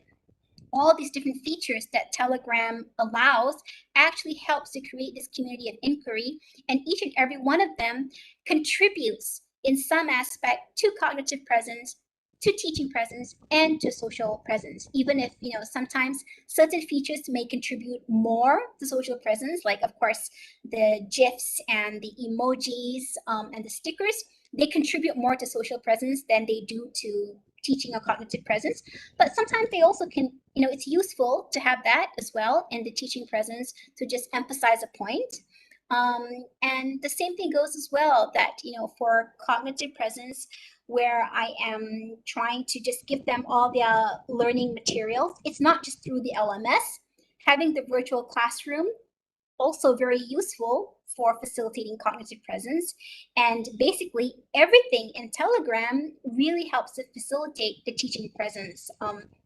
all these different features that Telegram allows actually helps to create this community of inquiry, and each and every one of them contributes in some aspect to cognitive presence, to teaching presence, and to social presence. Even if, sometimes certain features may contribute more to social presence, like of course the GIFs and the emojis and the stickers, they contribute more to social presence than they do to teaching or cognitive presence. But sometimes they also can, it's useful to have that as well in the teaching presence to just emphasize a point. And the same thing goes as well, that, for cognitive presence, where I am trying to just give them all their learning materials, it's not just through the LMS. Having the virtual classroom, also very useful for facilitating cognitive presence. And basically everything in Telegram really helps to facilitate the teaching presence,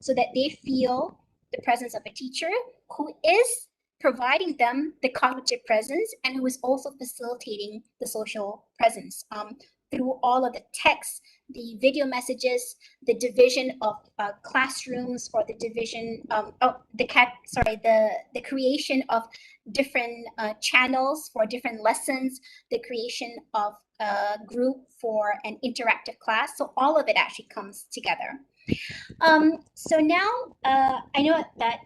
so that they feel the presence of a teacher who is providing them the cognitive presence and who is also facilitating the social presence through all of the text, the video messages, the division of classrooms, or the division the creation of different channels for different lessons, the creation of a group for an interactive class. So all of it actually comes together. So now I know that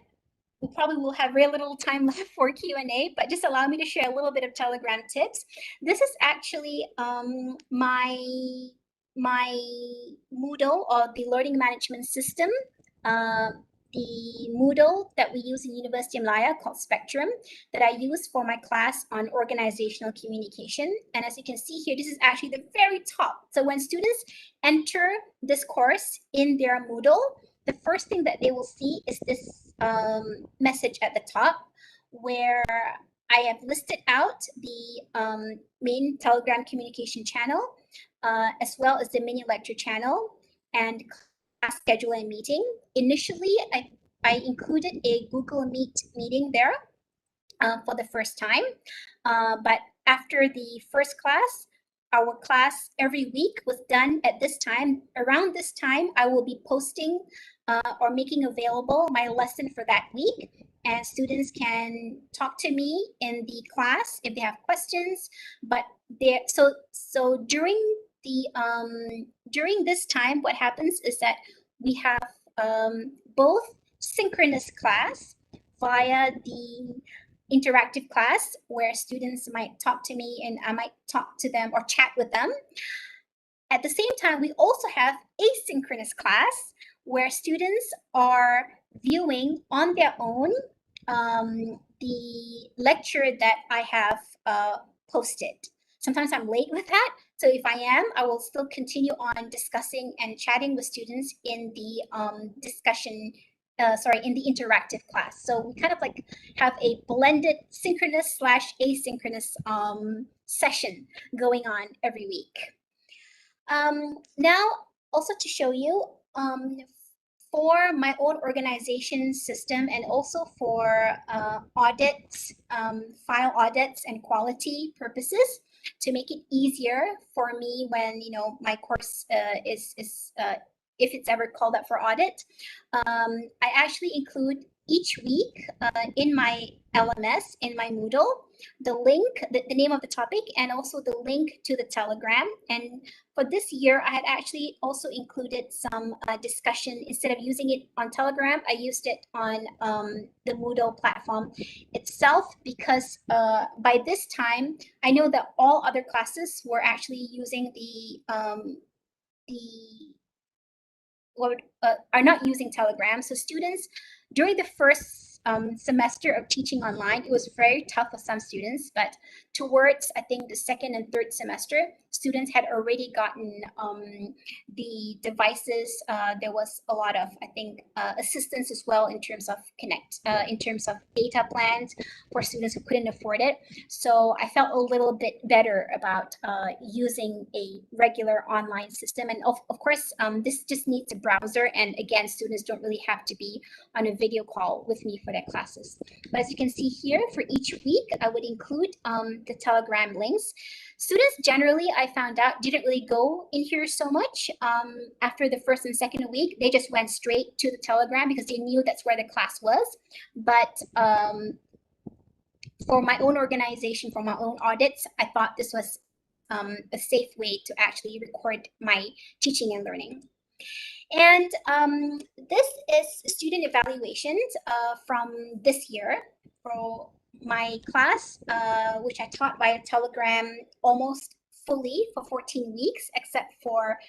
we probably will have very little time left for Q&A, but just allow me to share a little bit of Telegram tips. This is actually my my Moodle or the learning management system, the Moodle that we use in University of Malaya called Spectrum that I use for my class on organizational communication. And as you can see here, this is actually the very top. So when students enter this course in their Moodle, the first thing that they will see is this message at the top where I have listed out the main Telegram communication channel, as well as the MiniLecture channel and class schedule and meeting. Initially, I included a Google Meet meeting there for the first time. But after the first class, our class every week was done at this time. Around this time, I will be posting or making available my lesson for that week. And students can talk to me in the class if they have questions. But so during this time, what happens is that we have both synchronous class via the interactive class where students might talk to me and I might talk to them or chat with them. At the same time, we also have asynchronous class where students are viewing on their own the lecture that I have posted. Sometimes I'm late with that. So if I am, I will still continue on discussing and chatting with students in the in the interactive class. So we kind of like have a blended synchronous / asynchronous session going on every week. Now, also to show you, for my own organization system and also for audits, file audits and quality purposes, to make it easier for me when my course is if it's ever called up for audit, I actually include each week in my LMS, in my Moodle, the link, the name of the topic, and also the link to the Telegram. And for this year, I had actually also included some discussion. Instead of using it on Telegram, I used it on the Moodle platform itself, because by this time, I know that all other classes were actually using are not using Telegram. So students, during the first semester of teaching online, it was very tough for some students, but towards, I think, the second and third semester, students had already gotten the devices. There was a lot of, I think, assistance as well in terms of in terms of data plans for students who couldn't afford it. So I felt a little bit better about using a regular online system. And of course, this just needs a browser. And again, students don't really have to be on a video call with me for their classes. But as you can see here, for each week, I would include the Telegram links. Students generally, I found out, didn't really go in here so much. After the first and second week, they just went straight to the Telegram because they knew that's where the class was. But for my own organization, for my own audits, I thought this was a safe way to actually record my teaching and learning. And this is student evaluations from this year for my class, which I taught via Telegram almost fully for 14 weeks, except for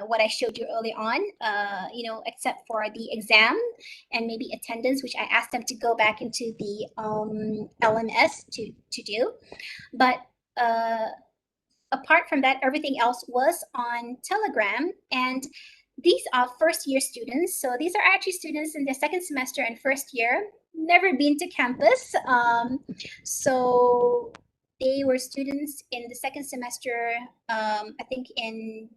what I showed you early on, except for the exam and maybe attendance, which I asked them to go back into the LMS to do. But apart from that, everything else was on Telegram. And these are first year students. So these are actually students in their second semester and first year, never been to campus. So they were students in the second semester, I think in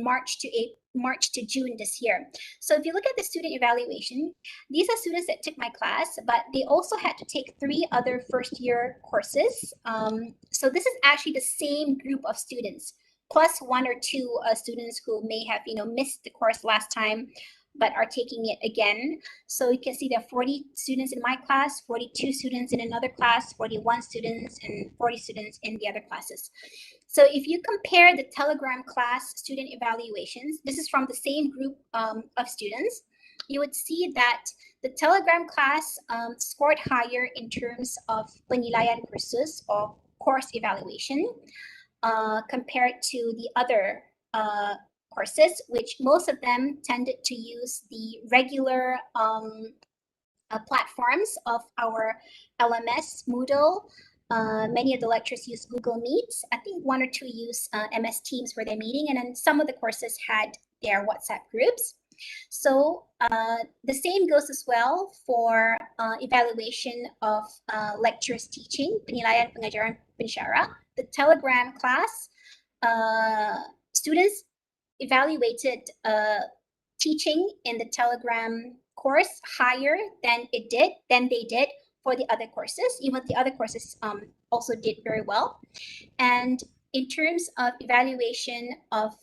March to June this year. So if you look at the student evaluation, these are students that took my class, but they also had to take 3 other first year courses. So this is actually the same group of students, plus 1 or 2 students who may have missed the course last time, but are taking it again. So you can see there are 40 students in my class, 42 students in another class, 41 students, and 40 students in the other classes. So if you compare the Telegram class student evaluations, this is from the same group of students, you would see that the Telegram class scored higher in terms of penilaian kursus or course evaluation. compared to the other courses, which most of them tended to use the regular platforms of our LMS, Moodle. Many of the lecturers use Google Meets. I think one or two use MS Teams for their meeting, and then some of the courses had their WhatsApp groups. So the same goes as well for evaluation of lecturers teaching, penilaian pengajaran pensyarah. The Telegram class, students evaluated teaching in the Telegram course higher than they did for the other courses. Even the other courses also did very well. And in terms of evaluation of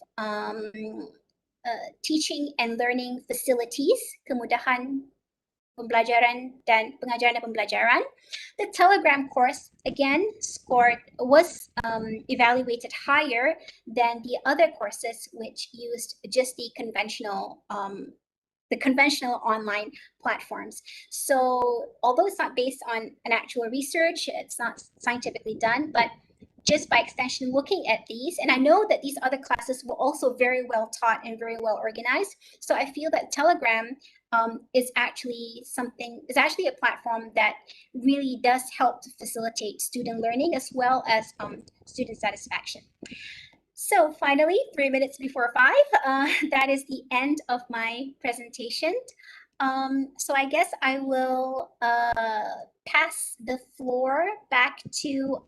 teaching and learning facilities, kemudahan pembelajaran dan pengajaran dan pembelajaran, the Telegram course again was evaluated higher than the other courses which used just the conventional online platforms. So although it's not based on an actual research, it's not scientifically done, but just by extension looking at these, and I know that these other classes were also very well taught and very well organized. So I feel that Telegram is actually a platform that really does help to facilitate student learning as well as student satisfaction. So finally, 3 minutes before 5, that is the end of my presentation. So I guess I will pass the floor back to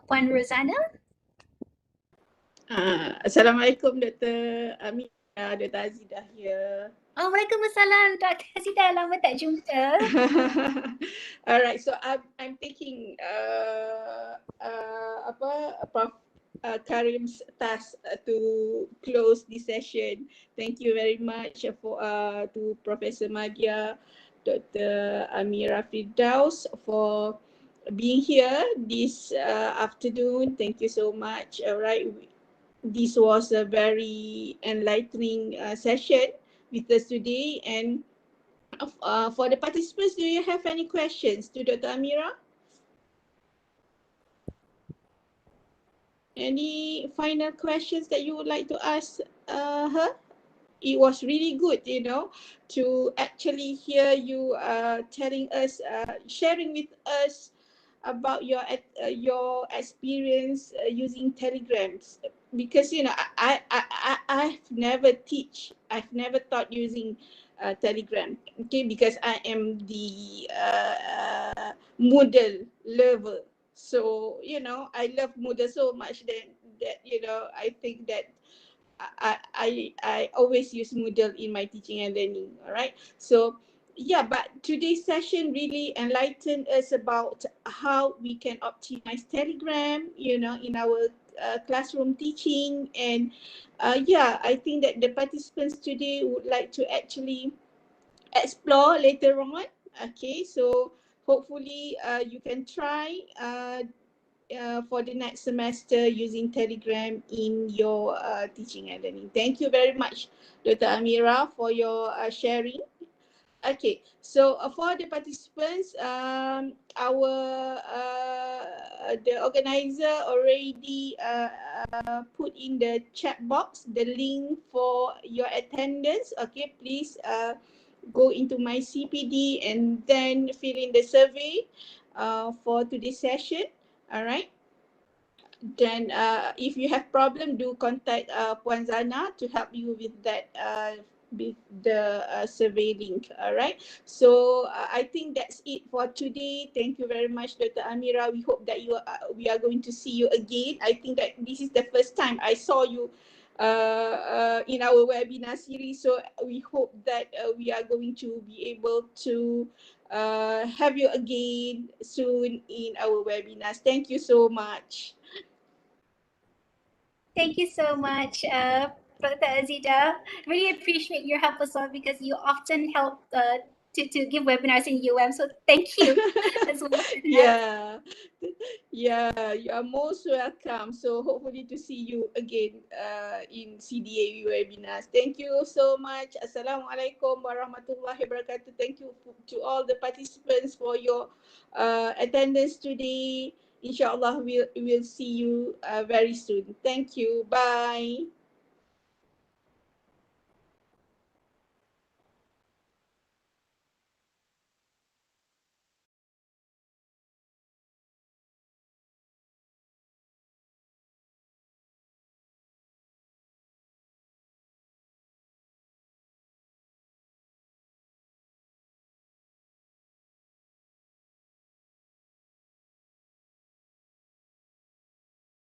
Puan Rosana. Assalamualaikum Dr. Mira, Dr. Azidah here. Waalaikumsalam, Dr. Azidah, lama tak jumpa. Alright, so I'm taking Prof. Karim's task to close this session. Thank you very much to Professor Madia, Dr. Amira Firdaus for being here this afternoon. Thank you so much. Alright, this was a very enlightening session with us today. And for the participants, do you have any questions to Dr. Amira? Any final questions that you would like to ask her? It was really good, to actually hear you telling us, sharing with us about your experience using Telegrams, because I've never taught using Telegram, okay, because I am the Moodle lover. So I love Moodle so much that I think that I always use Moodle in my teaching and learning. All right, so yeah, but today's session really enlightened us about how we can optimize Telegram, in our classroom teaching. And yeah, I think that the participants today would like to actually explore later on. Okay, so hopefully you can try for the next semester using Telegram in your teaching and learning. Thank you very much, Dr. Amira, for your sharing. Okay, so for the participants, the organizer already put in the chat box the link for your attendance. Okay, please go into my CPD and then fill in the survey for today's session. All right. Then if you have problem, do contact Puan Zana to help you with that with the survey link. All right, so I think that's it for today. Thank you very much, Dr. Amira. We hope that we are going to see you again. I think that this is the first time I saw you in our webinar series, so we hope that we are going to be able to have you again soon in our webinars. Thank you so much. Thank you so much, Dr. Azidah. Really appreciate your help as well, because you often help to give webinars in So thank you as well. Yeah, you are most welcome. So hopefully to see you again in CDA webinars. Thank you so much. Assalamualaikum warahmatullahi wabarakatuh. Thank you to all the participants for your attendance today. Inshallah, we'll see you very soon. Thank you. Bye.